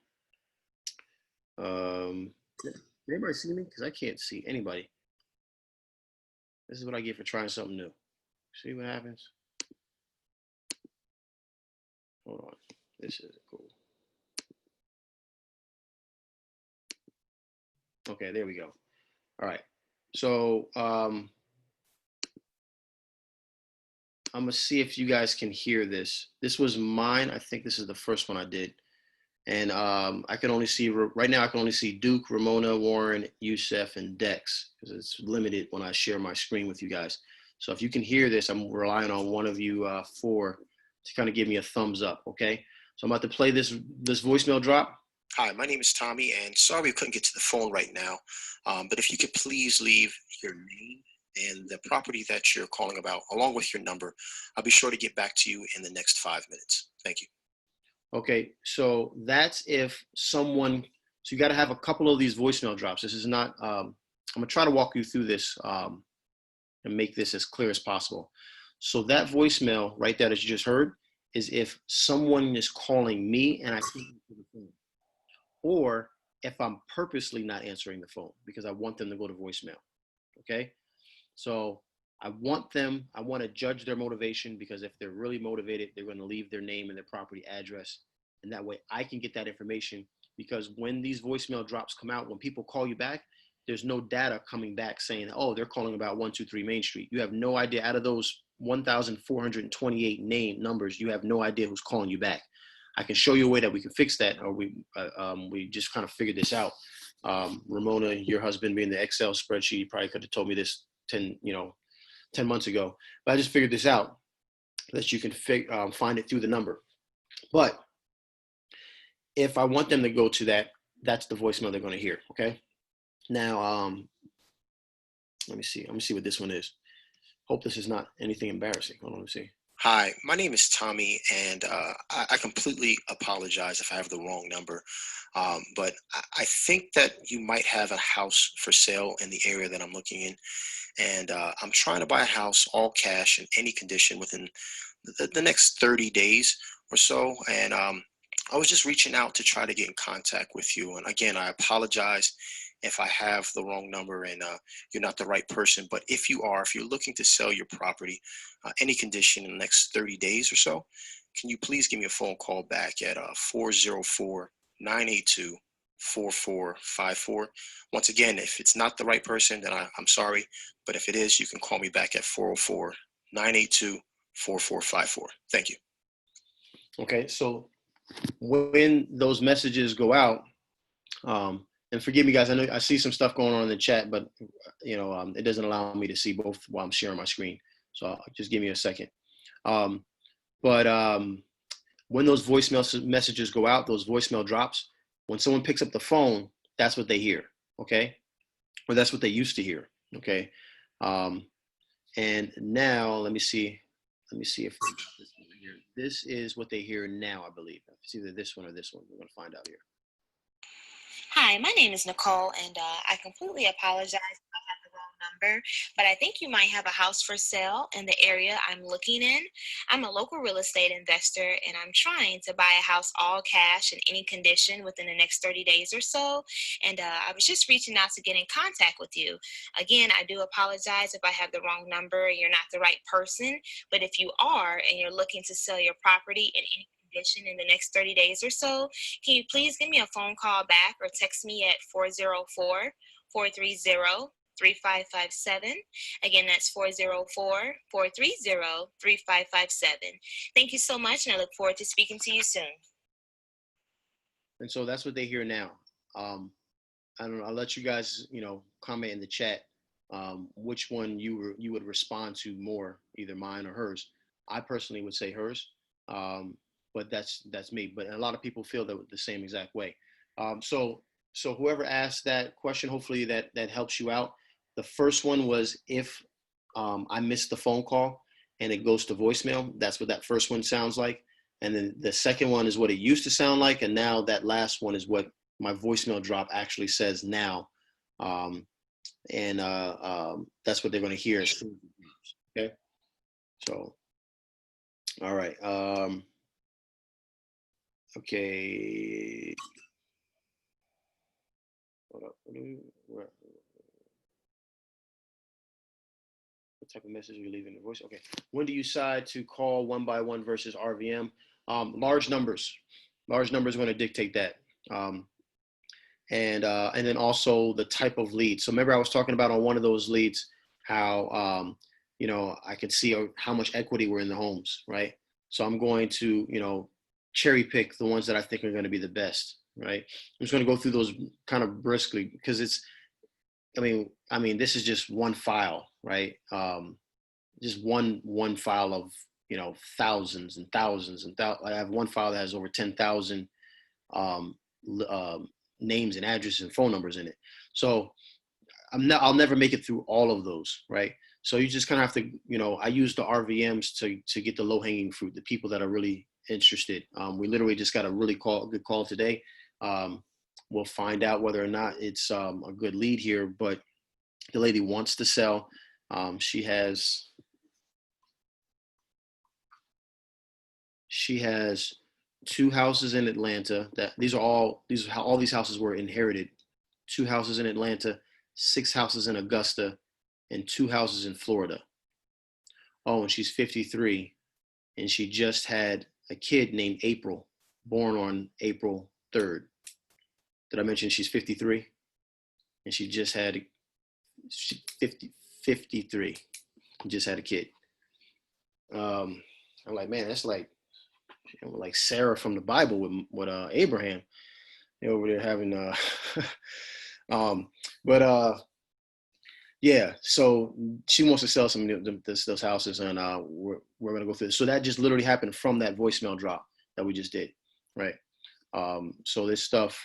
Anybody see me? Because I can't see anybody. This is what I get for trying something new. See what happens? Hold on. This is cool. Okay, there we go. All right. So I'm gonna see if you guys can hear this. This was mine. I think this is the first one I did. And I can only see, right now I can only see Duke, Ramona, Warren, Youssef, and Dex, because it's limited when I share my screen with you guys. So if you can hear this, I'm relying on one of you four to kind of give me a thumbs up, okay? So I'm about to play this voicemail drop. Hi, my name is Tommy, and sorry we couldn't get to the phone right now, but if you could please leave your name and the property that you're calling about, along with your number, I'll be sure to get back to you in the next 5 minutes. Thank you. Okay, so that's if someone, so you got to have a couple of these voicemail drops. This is not, I'm going to try to walk you through this and make this as clear as possible. So that voicemail right there that you just heard is if someone is calling me and I can't answer the phone, or if I'm purposely not answering the phone because I want them to go to voicemail, okay? So I want to judge their motivation, because if they're really motivated, they're going to leave their name and their property address. And that way I can get that information, because when these voicemail drops come out, when people call you back, there's no data coming back saying, oh, they're calling about 123 Main Street. You have no idea. Out of those 1,428 name numbers, you have no idea who's calling you back. I can show you a way that we can fix that, or we just kind of figured this out. Ramona, your husband being the Excel spreadsheet, you probably could have told me this 10 months ago, but I just figured this out, that you can find it through the number. But if I want them to go to that, that's the voicemail they're going to hear. Okay. Now, let me see. Let me see what this one is. Hope this is not anything embarrassing. Hold on, let me see. Hi, my name is Tommy, and I completely apologize if I have the wrong number, but I think that you might have a house for sale in the area that I'm looking in. And I'm trying to buy a house all cash in any condition within the next 30 days or so. And I was just reaching out to try to get in contact with you. And again, I apologize if I have the wrong number and you're not the right person. But if you're looking to sell your property, any condition in the next 30 days or so, can you please give me a phone call back at 404-982 4454. Once again, if it's not the right person, then I'm sorry. But if it is, you can call me back at 404-982-4454. Thank you. Okay, so when those messages go out, and forgive me guys, I know I see some stuff going on in the chat, but it doesn't allow me to see both while I'm sharing my screen. So just give me a second. When those voicemail messages go out, those voicemail drops, when someone picks up the phone, that's what they hear, okay? Or that's what they used to hear, okay? And now, let me see if this is what they hear now, I believe. It's either this one or this one. We're gonna find out here. Hi, my name is Nicole, and I completely apologize if I have the wrong number, but I think you might have a house for sale in the area I'm looking in. I'm a local real estate investor, and I'm trying to buy a house all cash in any condition within the next 30 days or so, and I was just reaching out to get in contact with you. Again, I do apologize if I have the wrong number and you're not the right person, but if you are and you're looking to sell your property in any condition in the next 30 days or so, can you please give me a phone call back or text me at 404-430-3557. Again, that's 404-430-3557. Thank you so much, and I look forward to speaking to you soon. And so that's what they hear now. I don't know. I'll let you guys, comment in the chat which one you would respond to more, either mine or hers. I personally would say hers. But that's me. But a lot of people feel the same exact way. So whoever asked that question, hopefully that helps you out. The first one was if I missed the phone call and it goes to voicemail. That's what that first one sounds like. And then the second one is what it used to sound like. And now that last one is what my voicemail drop actually says now. That's what they're going to hear. Okay. So, all right. Okay. Hold up. What type of message are you leaving? The voice? Okay. When do you decide to call one by one versus RVM? Large numbers are going to dictate that. And then also the type of lead. So remember I was talking about on one of those leads how I could see how much equity were in the homes, right? So I'm going to cherry pick the ones that I think are going to be the best, right? I'm just going to go through those kind of briskly because this is just one file, right? Just one file of thousands and thousands and I have one file that has over 10,000 names and addresses and phone numbers in it. So I'll never make it through all of those, right? So you just kind of have to, I use the RVMs to get the low hanging fruit, the people that are really interested. We literally just got a really good call today. We'll find out whether or not it's a good lead here, but the lady wants to sell. She has 2 houses in Atlanta. All these houses were inherited. 2 houses in Atlanta, 6 houses in Augusta, and 2 houses in Florida. Oh, and she's 53, and she just had a kid named April, born on April 3rd. Did I mention she's 53? And she just had 53, just had a kid. I'm like, man, that's like Sarah from the Bible with Abraham. They're over there having yeah, so she wants to sell some of those houses, and we're gonna go through this. So that just literally happened from that voicemail drop that we just did, right? So this stuff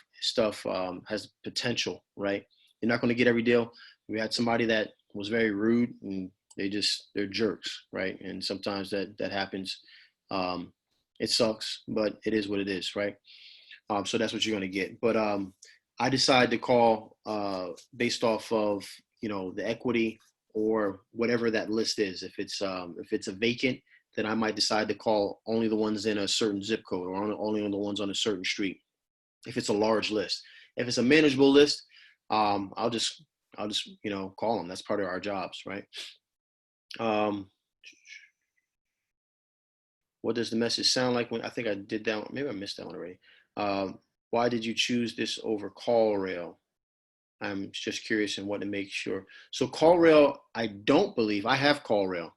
has potential, right? You're not gonna get every deal. We had somebody that was very rude, and they're jerks, right? And sometimes that happens. It sucks, but it is what it is, right? So that's what you're gonna get. But I decided to call based off of the equity or whatever that list is. If it's a vacant, then I might decide to call only the ones in a certain zip code or only on the ones on a certain street. If it's a large list, if it's a manageable list, I'll just call them. That's part of our jobs, right? What does the message sound like when I think I did that? Maybe I missed that one already. Why did you choose this over CallRail? I'm just curious and want to make sure. So CallRail, I don't believe I have CallRail.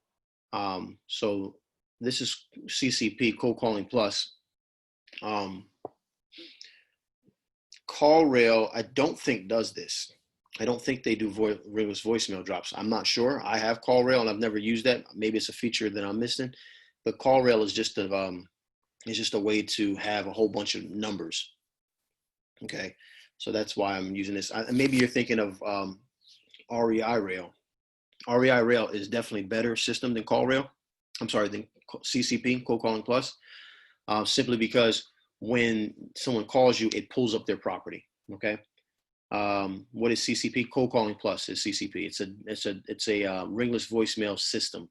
So this is CCP, Cold Calling Plus. CallRail, I don't think does this. I don't think they do voicemail drops. I'm not sure. I have CallRail and I've never used that. Maybe it's a feature that I'm missing. But CallRail is just a way to have a whole bunch of numbers. Okay, so that's why I'm using this. Maybe you're thinking of REI Rail. REI Rail is definitely better system than CallRail. I'm sorry, than CCP, Cold Calling Plus, simply because when someone calls you, it pulls up their property. Okay. What is CCP? Cold Calling Plus is CCP. It's a ringless voicemail system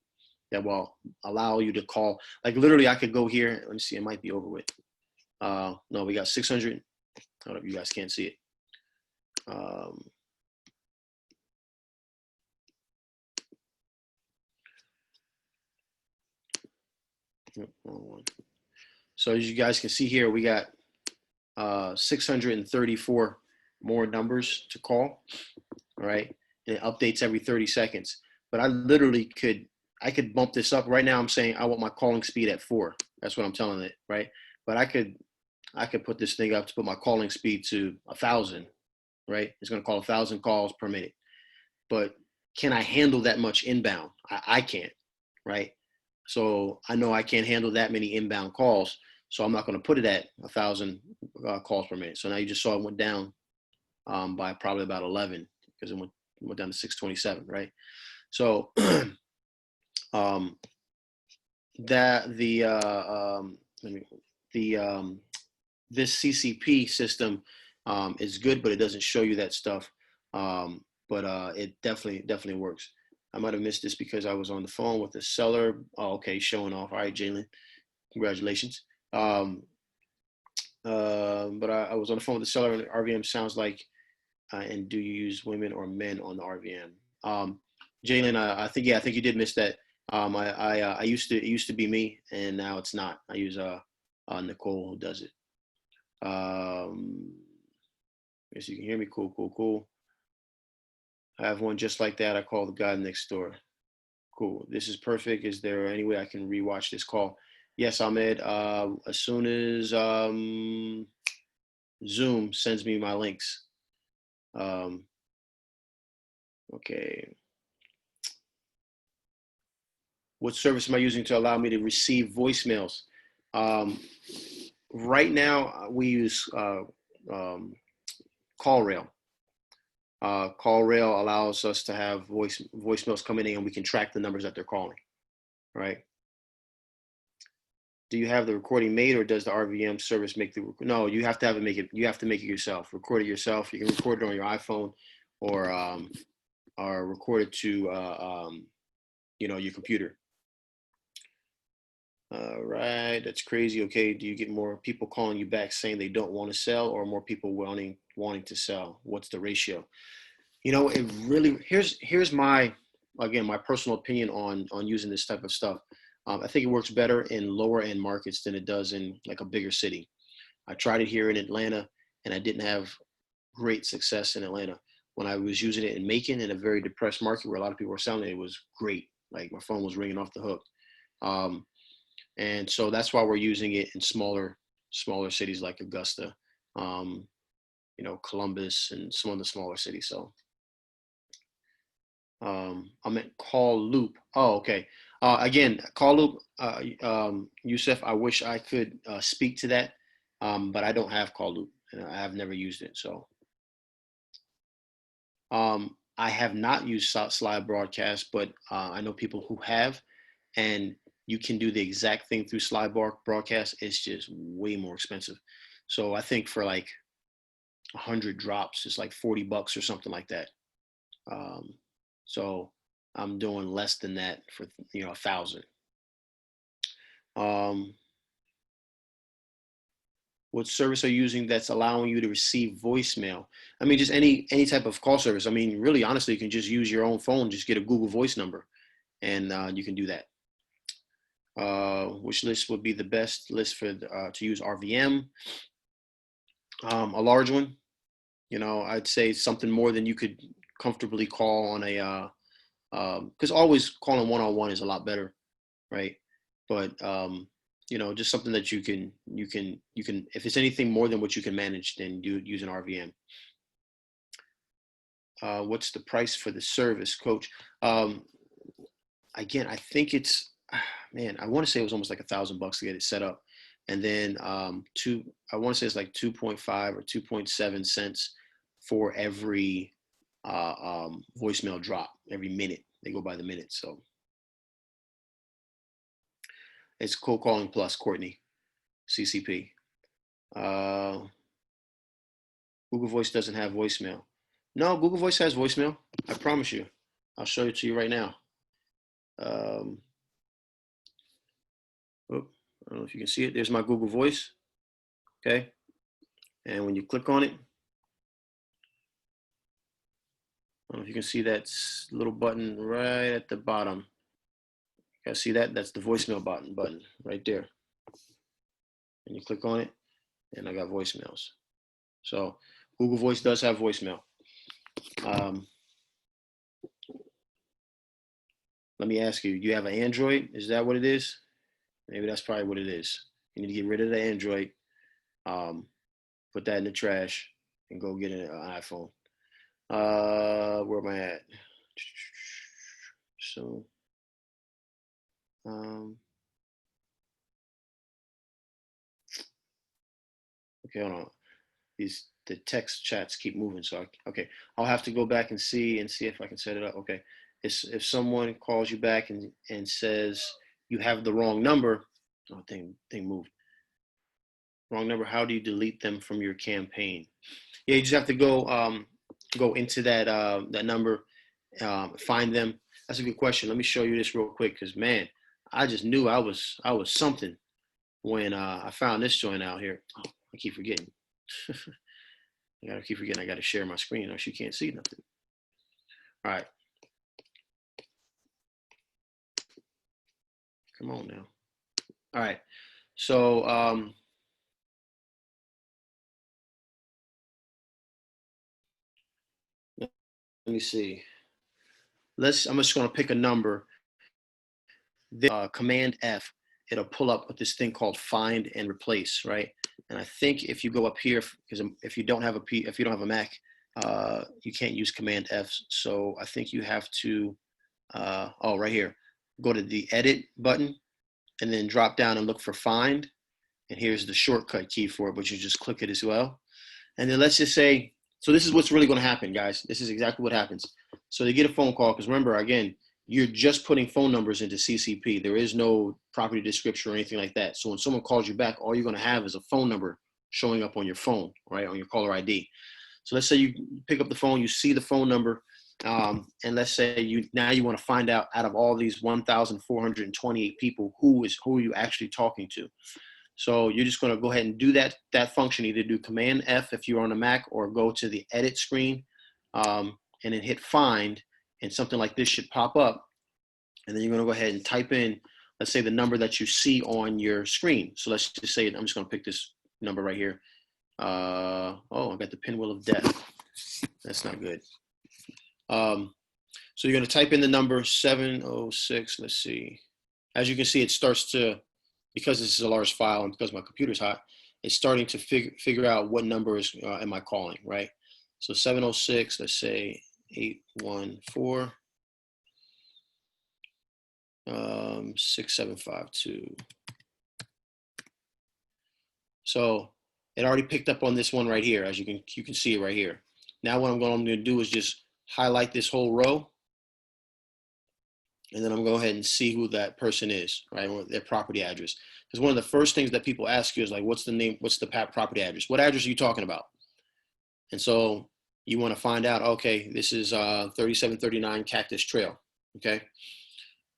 that will allow you to call. Like literally, I could go here. Let me see. It might be over with. No, we got 600. I don't know if you guys can't see it. So as you guys can see here, we got 634 more numbers to call. All right, and it updates every 30 seconds. But I literally I could bump this up. Right now I'm saying I want my calling speed at 4. That's what I'm telling it, right? But I could put this thing up to put my calling speed to 1,000, right? It's going to call 1,000 calls per minute. But can I handle that much inbound? I can't, right? So I know I can't handle that many inbound calls. So I'm not going to put it at 1,000 calls per minute. So now you just saw it went down by probably about 11 because it went down to 627, right? So this CCP system is good, but it doesn't show you that stuff. But it definitely works. I might have missed this because I was on the phone with the seller. Oh, okay, showing off. All right, Jalen, congratulations. But I was on the phone with the seller, and the RVM sounds like. And do you use women or men on the RVM? Jalen, I think you did miss that. It used to be me, and now it's not. I use Nicole, who does it. Yes, you can hear me. Cool, cool, cool. I have one just like that. I call the guy next door. Cool. This is perfect. Is there any way I can rewatch this call? Yes, Ahmed. As soon as Zoom sends me my links. Okay. What service am I using to allow me to receive voicemails? Right now, we use CallRail. CallRail allows us to have voicemails coming in, and we can track the numbers that they're calling. Right? Do you have the recording made, or does the RVM service make the? No, you have to have it make it. You have to make it yourself. Record it yourself. You can record it on your iPhone, or record it to your computer. All right, that's crazy. Okay, do you get more people calling you back saying they don't want to sell, or more people wanting to sell? What's the ratio? It really here's my personal opinion on using this type of stuff. I think it works better in lower end markets than it does in like a bigger city. I tried it here in Atlanta, and I didn't have great success in Atlanta. When I was using it in Macon, in a very depressed market where a lot of people were selling it, it was great. Like my phone was ringing off the hook. And so that's why we're using it in smaller cities like Augusta, Columbus, and some of the smaller cities. So I meant Call Loop. Oh, okay. Again, Call Loop, Yusuf, I wish I could speak to that, but I don't have Call Loop, and I have never used it. So I have not used Slide Broadcast, but I know people who have, and you can do the exact thing through Slide Broadcast. It's just way more expensive. So I think for like 100 drops, it's like $40 or something like that. So I'm doing less than that for 1,000. What service are you using that's allowing you to receive voicemail? I mean, just any type of call service. I mean, really, honestly, you can just use your own phone, just get a Google Voice number, and you can do that. Which list would be the best list for to use RVM? A large one. I'd say something more than you could comfortably call on a because always calling one-on-one is a lot better, right? But just something that you can if it's anything more than what you can manage, then use an RVM. What's the price for the service, Coach? Again, I think it's I want to say it was almost like $1,000 to get it set up, and then I want to say it's like 2.5 or 2.7 cents for every voicemail drop every minute. They go by the minute, so it's Cold Calling Plus, Courtney, CCP. Google Voice doesn't have voicemail. No, Google Voice has voicemail. I promise you. I'll show it to you right now. I don't know if you can see it. There's my Google Voice. Okay. And when you click on it, I don't know if you can see that little button right at the bottom. You guys see that? That's the voicemail button right there. And you click on it, and I got voicemails. So Google Voice does have voicemail. Let me ask you, do you have an Android? Is that what it is? Maybe that's probably what it is. You need to get rid of the Android, put that in the trash, and go get an iPhone. Where am I at? So, okay, hold on. The text chats keep moving, so okay, I'll have to go back and see if I can set it up. Okay, if someone calls you back and says you have the wrong number, oh, thing moved. Wrong number. How do you delete them from your campaign? Yeah, you just have to go into that that number, find them. That's a good question. Let me show you this real quick, because man, I just knew I was something when I found this joint out here. Oh, I keep forgetting. I keep forgetting I gotta share my screen or she can't see nothing. All right. Come on now. All right. So me see. I'm just going to pick a number. Command F, it'll pull up with this thing called find and replace, right? And I think if you go up here, because if you don't have a Mac, you can't use Command F. So I think you have to, right here, go to the edit button and then drop down and look for find. And here's the shortcut key for it, but you just click it as well. And then let's just say, so this is what's really going to happen, guys. This is exactly what happens. So they get a phone call, because remember, again, you're just putting phone numbers into CCP. There is no property description or anything like that. So when someone calls you back, all you're going to have is a phone number showing up on your phone, right, on your caller ID. So let's say you pick up the phone, you see the phone number, and let's say you want to find out of all these 1,428 people, who are you actually talking to. So you're just going to go ahead and do that function, either do Command F if you're on a Mac, or go to the edit screen and then hit find, and something like this should pop up. And then you're going to go ahead and type in, let's say, the number that you see on your screen. So let's just say, I'm just going to pick this number right here. I got the pinwheel of death. That's not good. So you're going to type in the number 706. Let's see. As you can see, it starts to, because this is a large file and because my computer's hot, it's starting to figure out what numbers am I calling, right? So 706, let's say 814 6752. So it already picked up on this one right here, as you can see it right here. Now what I'm going to do is just highlight this whole row, and then I'm going to go ahead and see who that person is, right? Their property address. Because one of the first things that people ask you is like, what's the name, what's the property address? What address are you talking about? And so you want to find out, okay, this is 3739 Cactus Trail, okay?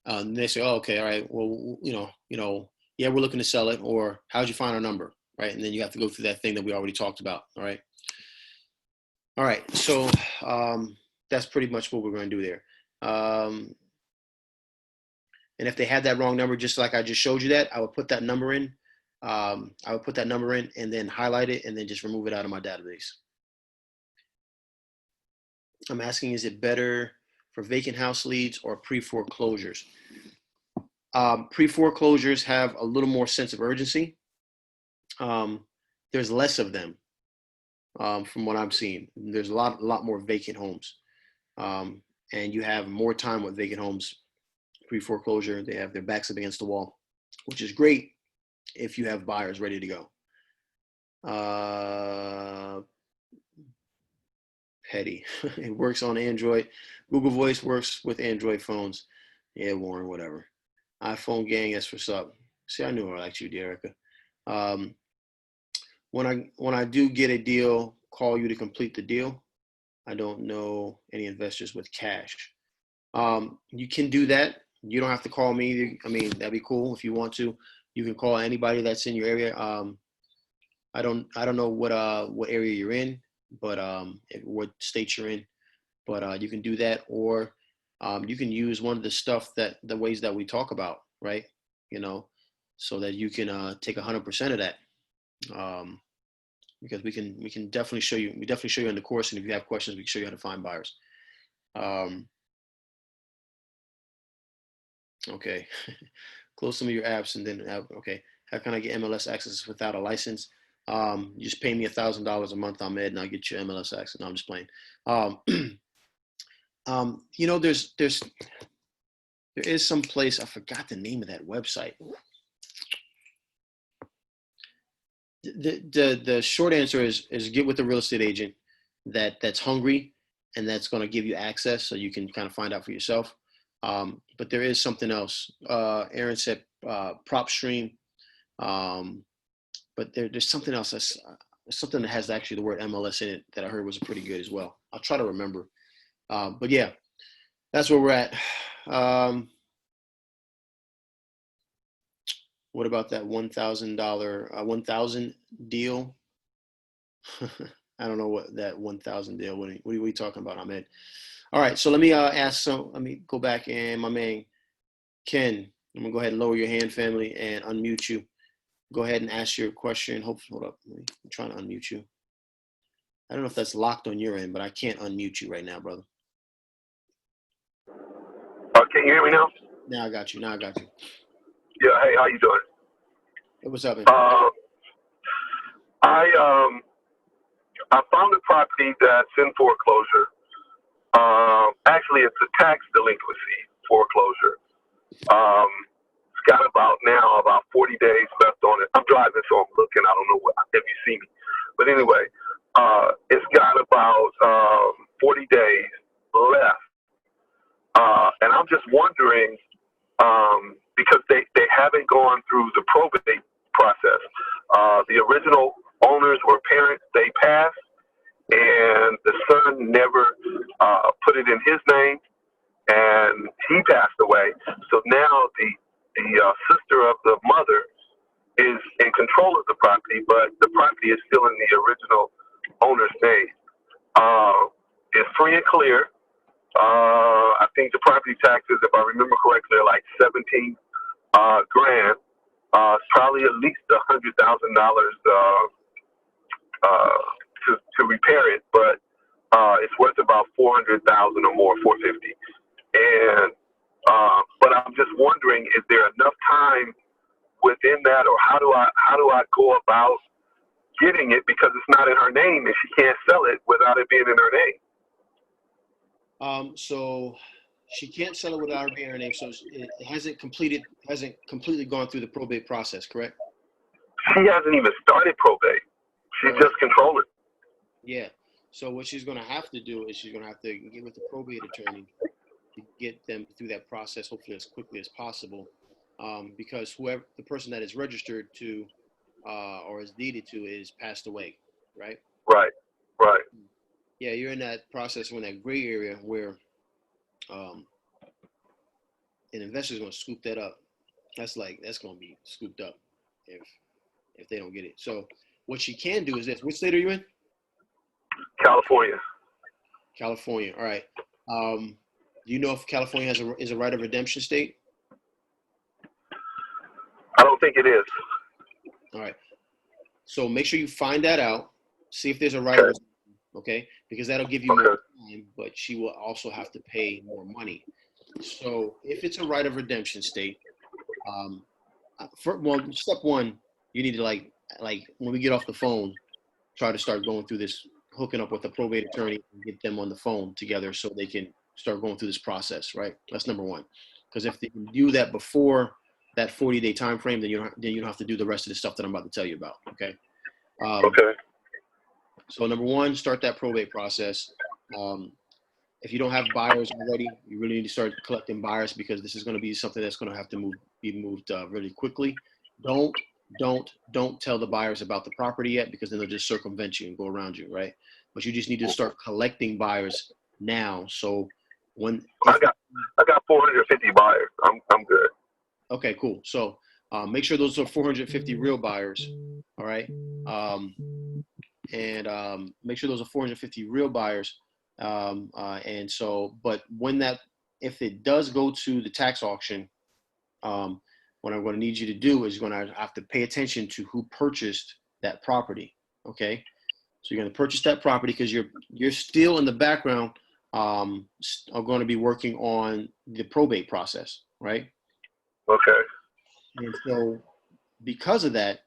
And they say, oh, okay, all right, well, yeah, we're looking to sell it, or how'd you find our number, right? And then you have to go through that thing that we already talked about, all right? All right, so that's pretty much what we're going to do there. And if they had that wrong number, just like I just showed you that, I would put that number in. And then highlight it and then just remove it out of my database. I'm asking, is it better for vacant house leads or pre-foreclosures? Pre-foreclosures have a little more sense of urgency. There's less of them from what I'm seeing. There's a lot more vacant homes. And you have more time with vacant homes. Pre-foreclosure, they have their backs up against the wall, which is great if you have buyers ready to go. Petty. It works on Android. Google Voice works with Android phones. Yeah, Warren, whatever. iPhone gang, that's what's up. See, I knew I liked you, Derica. When I do get a deal, call you to complete the deal. I don't know any investors with cash. You can do that. You don't have to call me. I mean, that'd be cool if you want to. You can call anybody that's in your area. I don't know what area you're in, but what state you're in. But you can do that, or you can use one of the ways that we talk about, right? So that you can take 100% of that. Because we can definitely show you. We definitely show you in the course, and if you have questions, we can show you how to find buyers. Okay, close some of your apps, and then okay, how can I get MLS access without a license? You just pay me $1,000 a month, Ahmed, and I'll get you MLS access. No, I'm just playing. There is some place, I forgot the name of that website. The short answer is get with a real estate agent that's hungry and that's going to give you access so you can kind of find out for yourself. But there is something else. Aaron said PropStream, but there's something else that's something that has actually the word MLS in it that I heard was pretty good as well. I'll try to remember. But yeah, that's where we're at. What about that $1,000 1,000 deal? I don't know what that 1,000 deal. What are we talking about, Ahmed? All right, so let me let me go back, and my man Ken, I'm gonna go ahead and lower your hand, family, and unmute you. Go ahead and ask your question. Hold up, I'm trying to unmute you. I don't know if that's locked on your end, but I can't unmute you right now, brother. Can you hear me now? Now I got you. Yeah. Hey, how you doing? Hey, what's up, man? I found a property that's in foreclosure. Actually, it's a tax delinquency foreclosure. It's got about 40 days left on it. I'm driving, so I'm looking. I don't know if you see me, but anyway, it's got about 40 days left, and I'm just wondering because they haven't gone through the probate process. The original owners or parents, they passed, and the son never put it in his name, and he passed away. So now the sister of the mother is in control of the property, but the property is still in the original owner's name. It's free and clear. I think the property taxes, if I remember correctly, are like 17 grand. It's probably at least $100,000 to repair it, but it's worth about 400,000 or more, 450. And but I'm just wondering, is there enough time within that, or how do I go about getting it, because it's not in her name and she can't sell it without it being in her name? So she can't sell it without her being in her name. So it hasn't completely gone through the probate process, correct? She hasn't even started probate. She's just controlled it. Yeah. So what she's going to have to do is she's going to have to get with the probate attorney to get them through that process, hopefully as quickly as possible, because whoever the person that is registered to or is deeded to is passed away, right? Right. Yeah, you're in that process, in that gray area where an investor is going to scoop that up. That's going to be scooped up if they don't get it. So what she can do is this. Which state are you in? California. California. All right. Do you know if California is a right of redemption state? I don't think it is. All right. So make sure you find that out. See if there's a right of redemption, okay? Because that'll give you more time, but she will also have to pay more money. So if it's a right of redemption state, step one, you need to like when we get off the phone, try to start going through this, hooking up with a probate attorney and get them on the phone together so they can start going through this process, right? That's number one. Because if they can do that before that 40-day time frame, then you don't have to do the rest of the stuff that I'm about to tell you about, okay? Okay. So number one, start that probate process. If you don't have buyers already, you really need to start collecting buyers, because this is going to be something that's going to have to be moved really quickly. Don't tell the buyers about the property yet, because then they'll just circumvent you and go around you, right? But you just need to start collecting buyers now. So I got 450 buyers. I'm good. Okay, cool. So make sure those are 450 real buyers. All right. And make sure those are 450 real buyers. And so, but if it does go to the tax auction, what I'm going to need you to do is you're going to have to pay attention to who purchased that property. Okay. So you're going to purchase that property because you're still in the background, are going to be working on the probate process, right? Okay. And so because of that,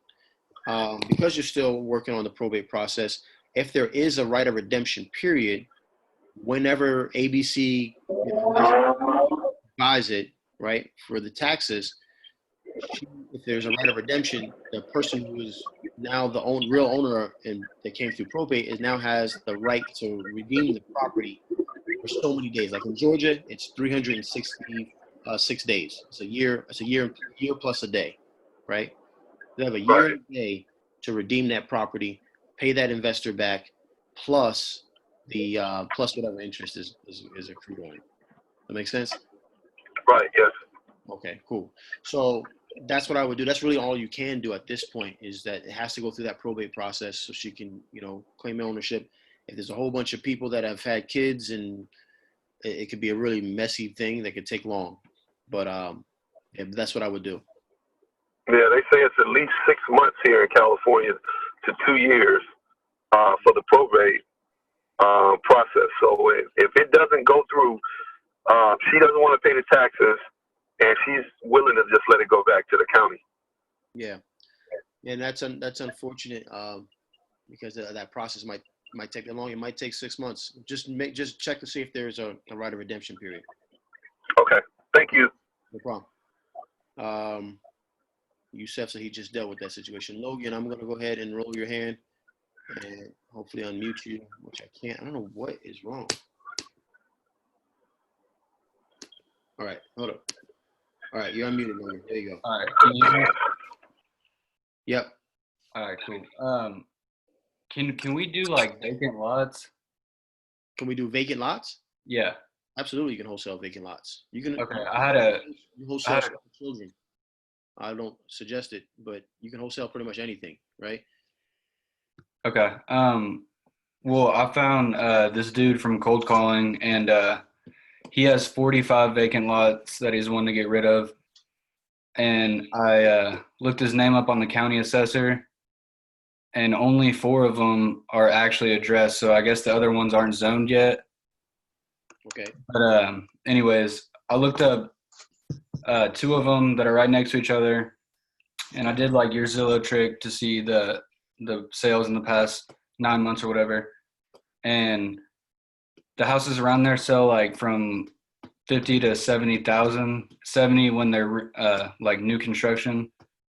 because you're still working on the probate process, if there is a right of redemption period, whenever ABC buys it, right, for the taxes, if there's a right of redemption, the person who is now the real owner and that came through probate now has the right to redeem the property for so many days. Like in Georgia, it's 366 days. It's a year plus a day, right? They have a year and a day to redeem that property, pay that investor back, plus whatever interest is accrued on it. That make sense? Right. Yes. Okay, cool. So that's what I would do. That's really all you can do at this point, is that it has to go through that probate process so she can, claim ownership. If there's a whole bunch of people that have had kids, and it could be a really messy thing that could take long, but that's what I would do. Yeah, they say it's at least 6 months here in California to 2 years for the probate process. So if it doesn't go through She doesn't want to pay the taxes, and she's willing to just let it go back to the county. Yeah, and that's unfortunate because that process might take that long. It might take 6 months. Just check to see if there's a right of redemption period. Okay, thank you. No problem. Yusef said he just dealt with that situation. Logan, I'm going to go ahead and roll your hand and hopefully unmute you, which I can't. I don't know what is wrong. All right, hold up. All right, you're unmuted, Logan. There you go. All right. Can you hear me? Yep. All right, cool. Can we do like vacant lots? Can we do vacant lots? Yeah. Absolutely, you can wholesale vacant lots. You can. Okay. I had a wholesale for children. I don't suggest it, but you can wholesale pretty much anything, right? Okay. Well, I found this dude from cold calling, and he has 45 vacant lots that he's wanting to get rid of. And I looked his name up on the county assessor, and only 4 of them are actually addressed. So I guess the other ones aren't zoned yet. Okay. But anyways, I looked up 2 of them that are right next to each other, and I did like your Zillow trick to see the sales in the past 9 months or whatever. And the houses around there sell like from 50 to 70,000, 70 when they're like new construction.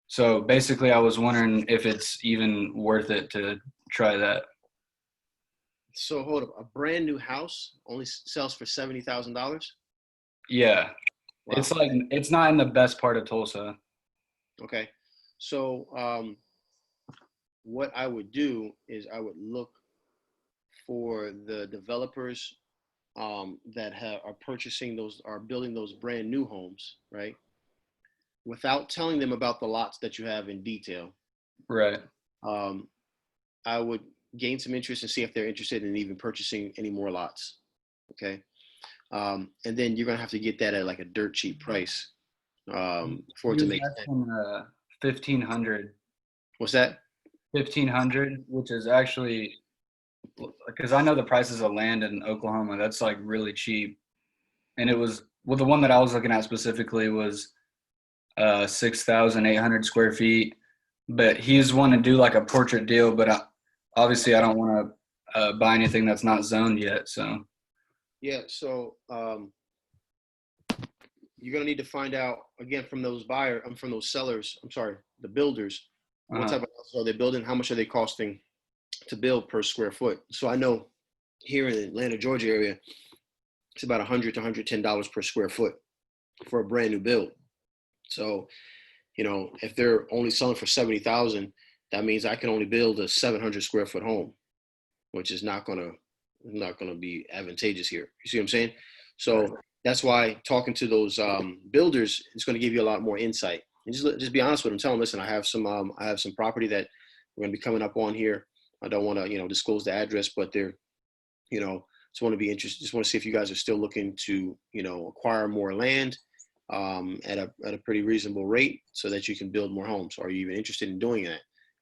So basically I was wondering if it's even worth it to try that. So hold up, a brand new house only sells for $70,000? Yeah. Wow. It's like, it's not in the best part of Tulsa. Okay. So what I would do is I would look for the developers that are purchasing those, are building those brand new homes, right? Without telling them about the lots that you have in detail. Right. I would gain some interest and see if they're interested in even purchasing any more lots. Okay. And then you're going to have to get that at like a dirt cheap price for it to make sense. 1,500. What's that? 1,500, which is actually, because I know the prices of land in Oklahoma, that's like really cheap. And it was, well, the one that I was looking at specifically was 6,800 square feet. But he's wanting to do like a portrait deal, but obviously I don't want to buy anything that's not zoned yet. So yeah, so you're gonna need to find out again from those from those sellers. I'm sorry, the builders. What type of houses are they building? How much are they costing to build per square foot? So I know here in the Atlanta, Georgia area, it's about $100 to $110 per square foot for a brand new build. So, you know, if they're only selling for 70,000, that means I can only build a 700 square foot home, which is not gonna be advantageous here. You see what I'm saying? So that's why talking to those builders is going to give you a lot more insight. And just be honest with them. Tell them, listen, I have some property that we're going to be coming up on here. I don't want to disclose the address, but they're just want to be interested. Just want to see if you guys are still looking to acquire more land at a pretty reasonable rate so that you can build more homes. Are you even interested in doing that?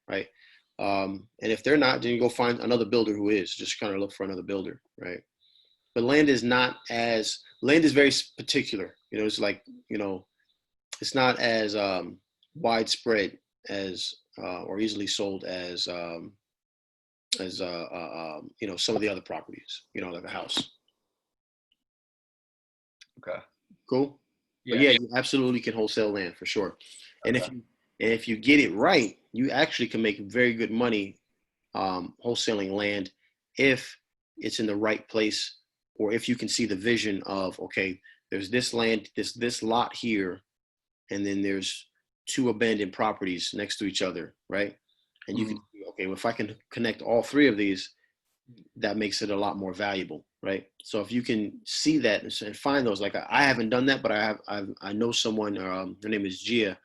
Right. And if they're not, then you go find another builder who is. Just kind of look for another builder, right? But land is very particular. It's like, it's not as widespread as or easily sold as some of the other properties, like a house. okay, cool. yeah, But yeah, you absolutely can wholesale land for sure. And if you get it right, you actually can make very good money wholesaling land if it's in the right place, or if you can see the vision of, okay, there's this land, this lot here, and then there's 2 abandoned properties next to each other, right? And you can, okay, well, if I can connect all 3 of these, that makes it a lot more valuable, right? So if you can see that and find those, like I haven't done that, but I know someone, her name is Gia.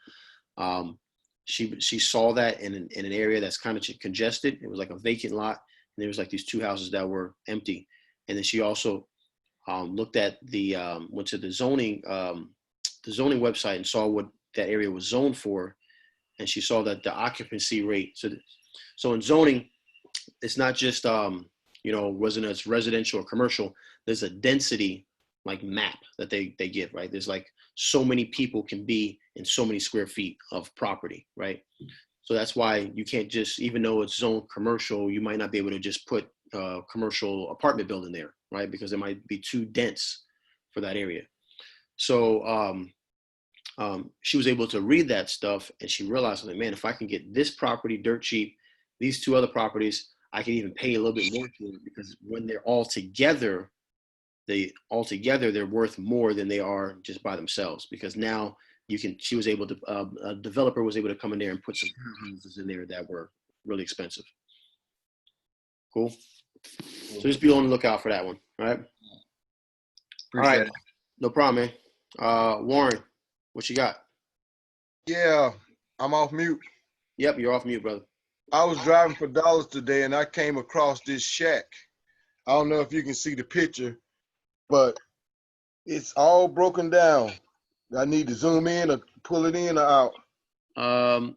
She saw that in an area that's kind of congested. It was like a vacant lot, and there was like these 2 houses that were empty. And then she also looked at went to the zoning website and saw what that area was zoned for, and she saw that the occupancy rate. So in zoning, it's not just whether it's residential or commercial. There's a density like map that they give, right? There's like so many people can be in so many square feet of property, right? So that's why you can't just, even though it's zoned commercial, you might not be able to just put a commercial apartment building there, right? Because it might be too dense for that area. So she was able to read that stuff, and she realized, like, man, if I can get this property dirt cheap, these two other properties, I can even pay a little bit more for it, because when they're all together, they're worth more than they are just by themselves. Because now she was able to, a developer was able to come in there and put some houses in there that were really expensive. Cool. So just be on the lookout for that one. All right. Appreciate it. No problem, man. Warren, what you got? Yeah, I'm off mute. Yep, you're off mute, brother. I was driving for Dallas today and I came across this shack. I don't know if you can see the picture, but it's all broken down. I need to zoom in or pull it in or out.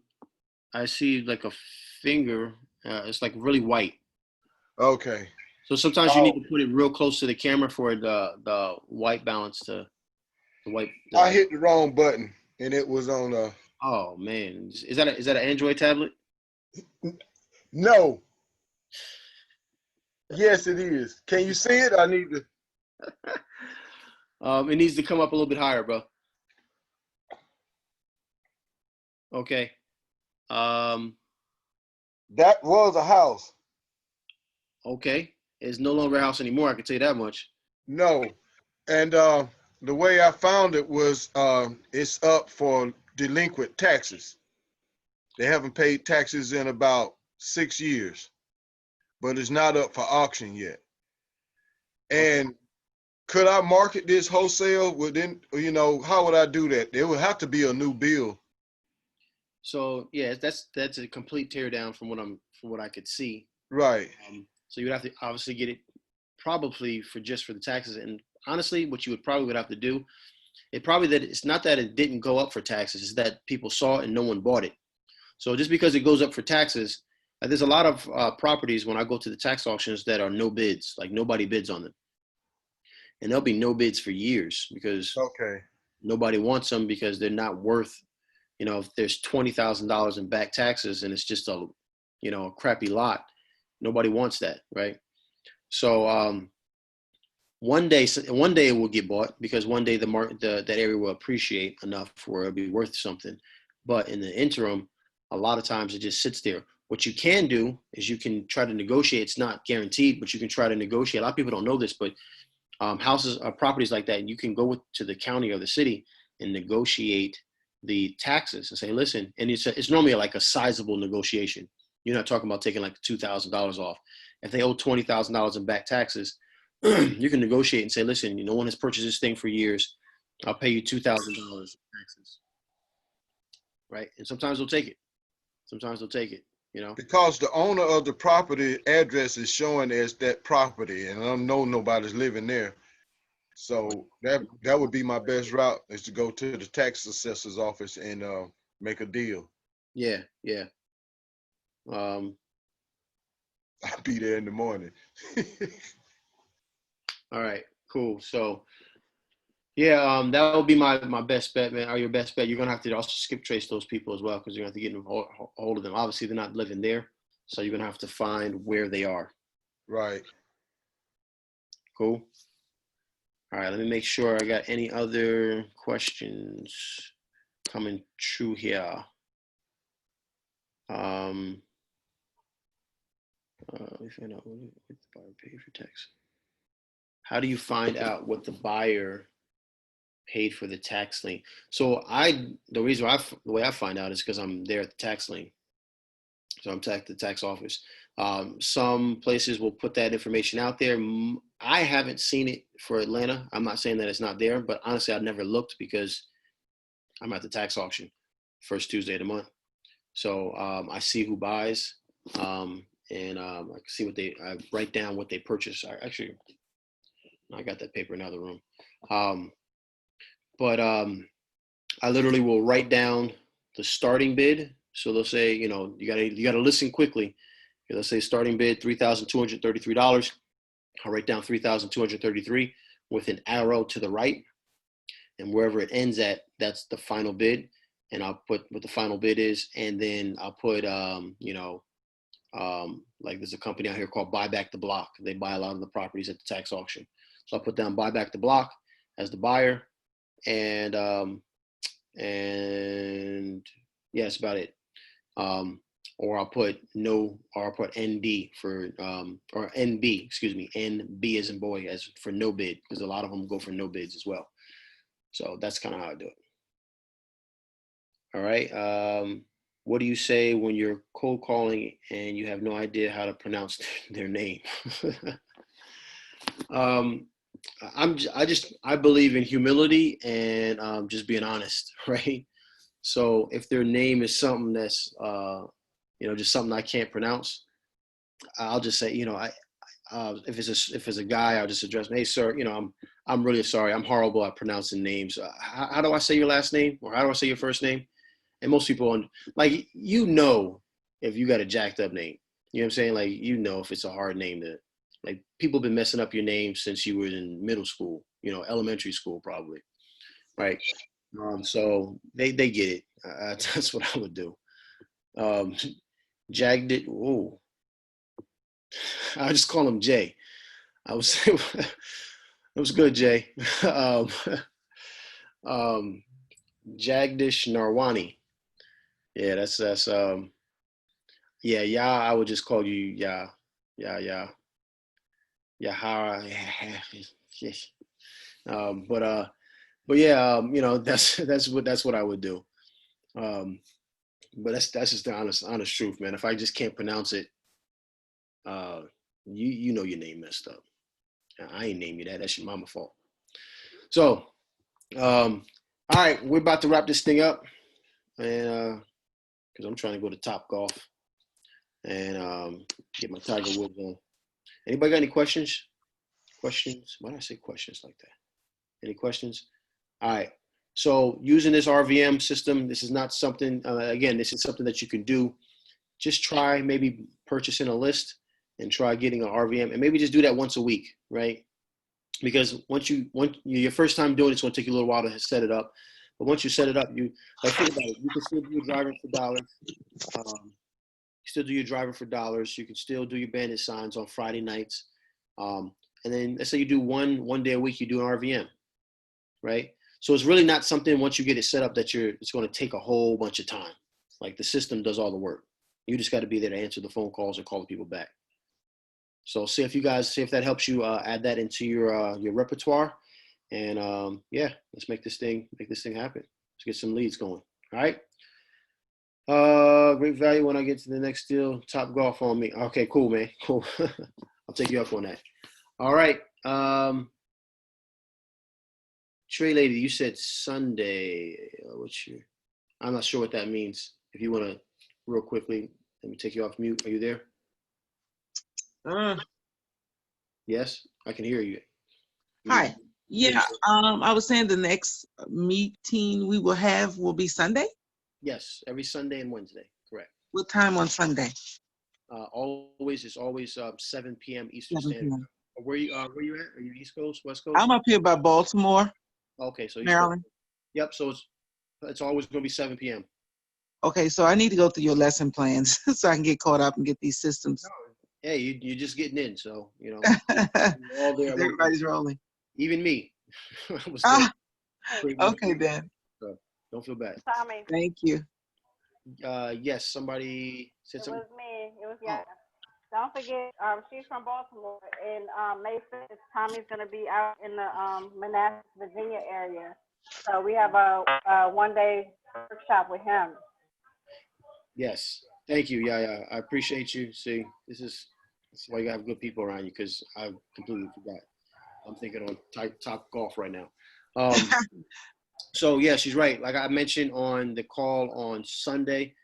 I see like a finger. It's like really white. Okay. So sometimes you need to put it real close to the camera for the white balance to the white. I hit the wrong button and it was on a. Oh man, is that an Android tablet? No. Yes, it is. Can you see it? I need to. It needs to come up a little bit higher, bro. Okay. That was a house. Okay. It's no longer a house anymore. I can tell you that much. No. And the way I found it was it's up for delinquent taxes. They haven't paid taxes in about 6 years, but it's not up for auction yet. And could I market this wholesale within, how would I do that? There would have to be a new bill. So yeah, that's a complete tear down from what I could see. Right. So you would have to obviously get it probably for the taxes. And honestly, what you would have to do, it's not that it didn't go up for taxes, it's that people saw it and no one bought it. So just because it goes up for taxes, there's a lot of properties when I go to the tax auctions that are no bids, like nobody bids on them. And there'll be no bids for years because nobody wants them, because they're not worth, if there's $20,000 in back taxes and it's just a crappy lot, nobody wants that, right? So one day it will get bought, because one day that area will appreciate enough for it to be worth something. But in the interim, a lot of times it just sits there. What you can do is you can try to negotiate. It's not guaranteed, but you can try to negotiate. A lot of people don't know this, but houses or properties like that, you can go to the county or the city and negotiate the taxes and say, listen, and it's normally like a sizable negotiation. You're not talking about taking like $2,000 off. If they owe $20,000 in back taxes, you can negotiate and say, listen, no one has purchased this thing for years. I'll pay you $2,000 in taxes. Right? And sometimes they'll take it. Because the owner of the property address is showing as that property, and I don't know nobody's living there. So that would be my best route, is to go to the tax assessor's office and make a deal. Yeah. I'll be there in the morning. All right, cool. So yeah, that would be my best bet, man, or your best bet. You're gonna have to also skip trace those people as well, because you're gonna have to get a hold of them. Obviously, they're not living there, so you're gonna have to find where they are. Right. Cool. All right, let me make sure I got any other questions coming true here. Let me find out what the buyer paid for tax. How do you find out what the buyer paid for the tax lien? So the way I find out is because I'm there at the tax lien. So I'm at the tax office. Some places will put that information out there. I haven't seen it for Atlanta. I'm not saying that it's not there, but honestly, I've never looked because I'm at the tax auction first Tuesday of the month. So I see who buys, and I can see I write down what they purchase. I got that paper in another room. But I literally will write down the starting bid. So they'll say, you gotta listen quickly. They'll say starting bid $3,233. I'll write down $3,233. with an arrow to the right, and wherever it ends at, that's the final bid. And I'll put what the final bid is, and then I'll put like there's a company out here called Buy Back the Block. They buy a lot of the properties at the tax auction. So I'll put down Buy Back the Block as the buyer, and yeah, that's about it. Or I'll put NB for or NB, excuse me, NB as in boy, as for no bid, because a lot of them go for no bids as well. So that's kind of how I do it. All right. What do you say when you're cold calling and you have no idea how to pronounce their name? I believe in humility and just being honest, right? So if their name is something that's just something I can't pronounce, I'll just say, if it's a guy, I'll just address him. Hey, sir, I'm really sorry. I'm horrible at pronouncing names. How do I say your last name, or how do I say your first name? And most people, like, if you got a jacked up name, you know what I'm saying? Like, if it's a hard name to, like, people have been messing up your name since you were in middle school, elementary school probably, right? So they get it. That's what I would do. Jagged it. Whoa. I just call him Jay. I was it was good, Jay. Jagdish Narwani. Yeah, that's yeah, I would just call you yeah. But yeah, that's what I would do. But that's just the honest truth, man. If I just can't pronounce it, you know your name messed up. I ain't name you that. That's your mama's fault. So, all right, we're about to wrap this thing up, and because I'm trying to go to Top Golf and get my Tiger Woods on. Anybody got any questions? Questions? Why did I say questions like that? Any questions? All right. So using this RVM system, this is not something, again, this is something that you can do. Just try maybe purchasing a list and try getting an RVM, and maybe just do that once a week, right? Because once your first time doing it, it's going to take you a little while to set it up. But once you set it up, think about it. You can still do your driving for dollars. You can still do your bandit signs on Friday nights. And then let's say you do one day a week, you do an RVM, right? So it's really not something, once you get it set up, that it's going to take a whole bunch of time. Like, the system does all the work. You just got to be there to answer the phone calls and call the people back. So see if that helps you add that into your repertoire, and yeah, let's make this thing happen. Let's get some leads going. All right. Great value when I get to the next deal. Top Golf on me. Okay, cool, man. Cool. I'll take you up on that. All right. Trey Lady, you said Sunday. I'm not sure what that means. If you want to, real quickly, let me take you off mute. Are you there? Yes, I can hear you. Hi. Yeah, I was saying the next meeting we will have will be Sunday? Yes, every Sunday and Wednesday, correct. What time on Sunday? It's always 7 p.m. Eastern 7 Standard p.m. Time. Where you at? Are you East Coast, West Coast? I'm up here by Baltimore. Okay, so Maryland. Yep, so it's always going to be 7 p.m. Okay, so I need to go through your lesson plans so I can get caught up and get these systems. Hey, you're just getting in, so all there. Everybody's rolling. Even me. Okay, then. So don't feel bad. Tommy. Thank you. Yes, somebody said something. It was me. It was yeah. Don't forget, she's from Baltimore, and May 5th, Tommy's gonna be out in the Manassas, Virginia area. So we have a one-day workshop with him. Yes, thank you. Yeah, I appreciate you. See, that's why you have good people around you, because I completely forgot. I'm thinking on Top Golf right now. So yeah, she's right. Like I mentioned on the call on Sunday,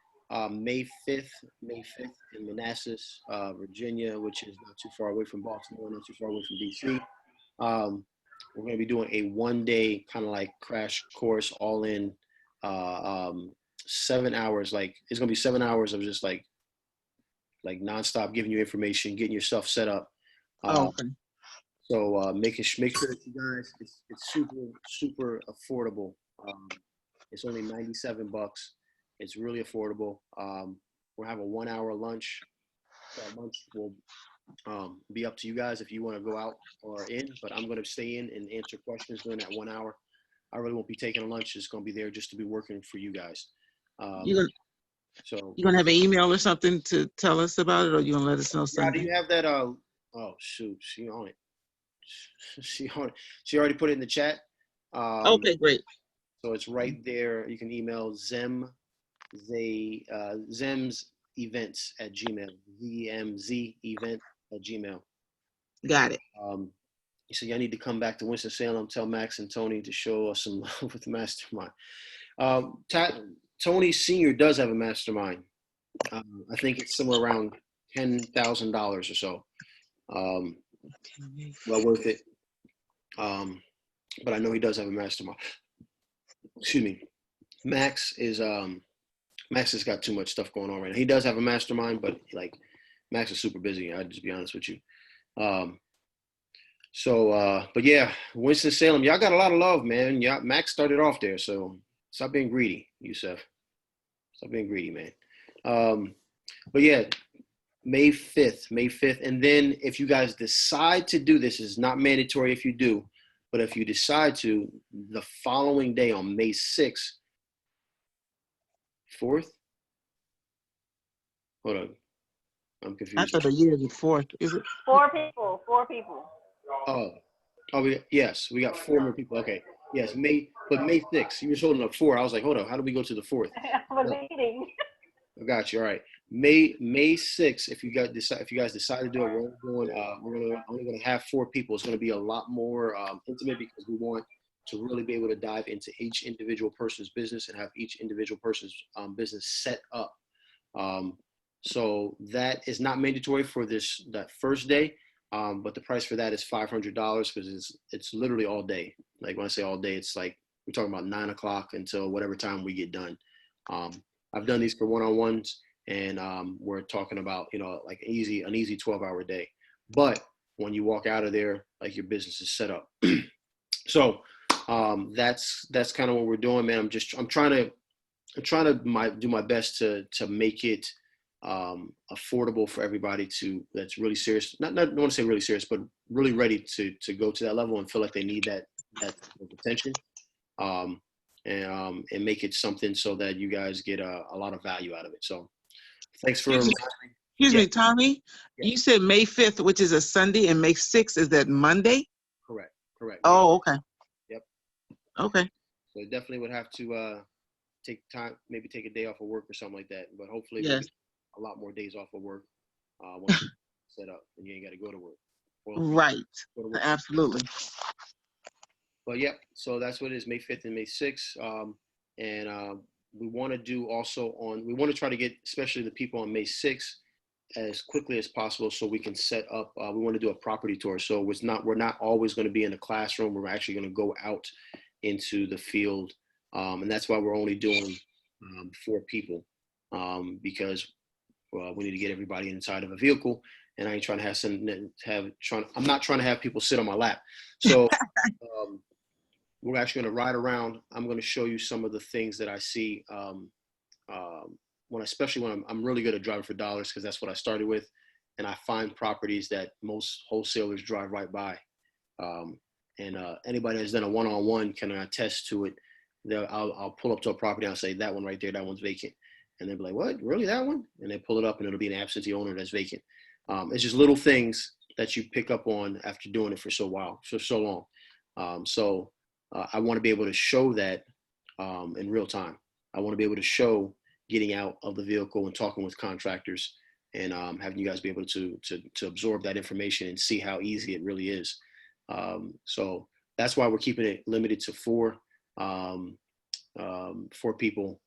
May 5th in Manassas, Virginia, which is not too far away from Baltimore, not too far away from DC. We're going to be doing a one-day kind of like crash course, all in 7 hours. Like, it's going to be 7 hours of just like nonstop giving you information, getting your stuff set up. Okay. So make sure that you guys, it's super affordable. It's only $97. It's really affordable. We'll have a 1 hour lunch. That lunch will be up to you guys if you want to go out or in, but I'm going to stay in and answer questions during that 1 hour. I really won't be taking a lunch. It's going to be there just to be working for you guys. You gonna have an email or something to tell us about it, or you gonna let us know Yeah, do Sunday? you have that? Oh shoot, she on it. She on it. She already put it in the chat. Okay, great. So it's right there. You can email Zem's events at Gmail. ZMZ event at Gmail. Got it. So I need to come back to Winston-Salem, tell Max and Tony to show us some love with the mastermind. Tony Sr. does have a mastermind. I think it's somewhere around $10,000 or so. Well worth it. But I know he does have a mastermind. Excuse me. Max has got too much stuff going on right now. He does have a mastermind, but like Max is super busy. I'll just be honest with you. But yeah, Winston-Salem, y'all got a lot of love, man. Max started off there, so stop being greedy, Yusef. Stop being greedy, man. But yeah, May 5th. And then if you guys decide to do this, it's not mandatory if you do, but if you decide to, the following day on May 6th, 4th? Hold on. I'm confused. I thought the year before, is it? 4 people. Yes, we got 4 more people. Okay. Yes, May 6th. You were holding up 4. I was like, hold on, how do we go to the 4th? I'm meeting. I got you. All right. May 6th, if you guys decide to do it, we're only gonna have 4 people. It's gonna be a lot more intimate because we want to really be able to dive into each individual person's business and have each individual person's business set up. So that is not mandatory for that first day, but the price for that is $500 because it's literally all day. Like when I say all day, it's like we're talking about 9 o'clock until whatever time we get done. I've done these for one-on-ones, and we're talking about like an easy 12-hour day. But when you walk out of there, like your business is set up. So that's kind of what we're doing, man. I'm trying to do my best to make it affordable for everybody that's really serious. Not want to say really serious, but really ready to go to that level and feel like they need that attention. And make it something so that you guys get a lot of value out of it. So thanks for Excuse me, Tommy. Yeah. You said May 5th, which is a Sunday, and May 6th, is that Monday? Correct. Oh, okay. Yep. Okay. So definitely would have to take time, maybe take a day off of work or something like that. But hopefully yes. a lot more days off of work once you set up and you ain't got to go to work. Right. Absolutely. But yeah, so that's what it is, May 5th and May 6th. We want to do also we want to try to get, especially the people on May 6th, as quickly as possible so we can set up, we want to do a property tour. So we're not always going to be in the classroom. We're actually going to go out into the field. And that's why we're only doing 4 people because we need to get everybody inside of a vehicle. And I ain't trying to I'm not trying to have people sit on my lap. So we're actually going to ride around. I'm going to show you some of the things that I see especially when I'm really good at driving for dollars, because that's what I started with. And I find properties that most wholesalers drive right by. Anybody that's done a one-on-one can attest to it. I'll pull up to a property and I'll say, that one right there, that one's vacant. And they'll be like, what, really, that one? And they pull it up and it'll be an absentee owner that's vacant. It's just little things that you pick up on after doing it for so long. I want to be able to show that in real time. I want to be able to show getting out of the vehicle and talking with contractors and having you guys be able to absorb that information and see how easy it really is. So that's why we're keeping it limited to 4 people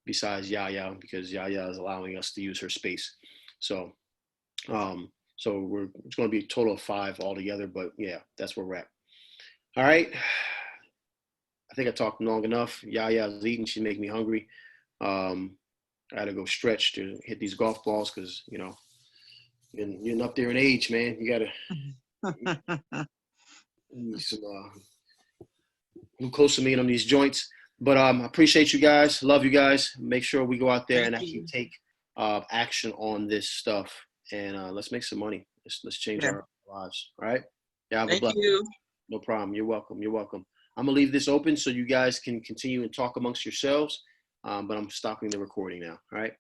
besides Yaya, because Yaya is allowing us to use her space. So it's going to be a total of 5 altogether, but yeah, that's where we're at. All right. I think I talked long enough. Yaya's eating. She's making me hungry. I had to go stretch to hit these golf balls because, you're up there in age, man. You got to Some glucosamine on these joints. But I appreciate you guys. Love you guys. Make sure we go out there and actually take action on this stuff. And let's make some money. Let's change our lives. All right? Yeah, have a blessing. you. No problem. You're welcome. You're welcome. I'm going to leave this open so you guys can continue and talk amongst yourselves. But I'm stopping the recording now. All right?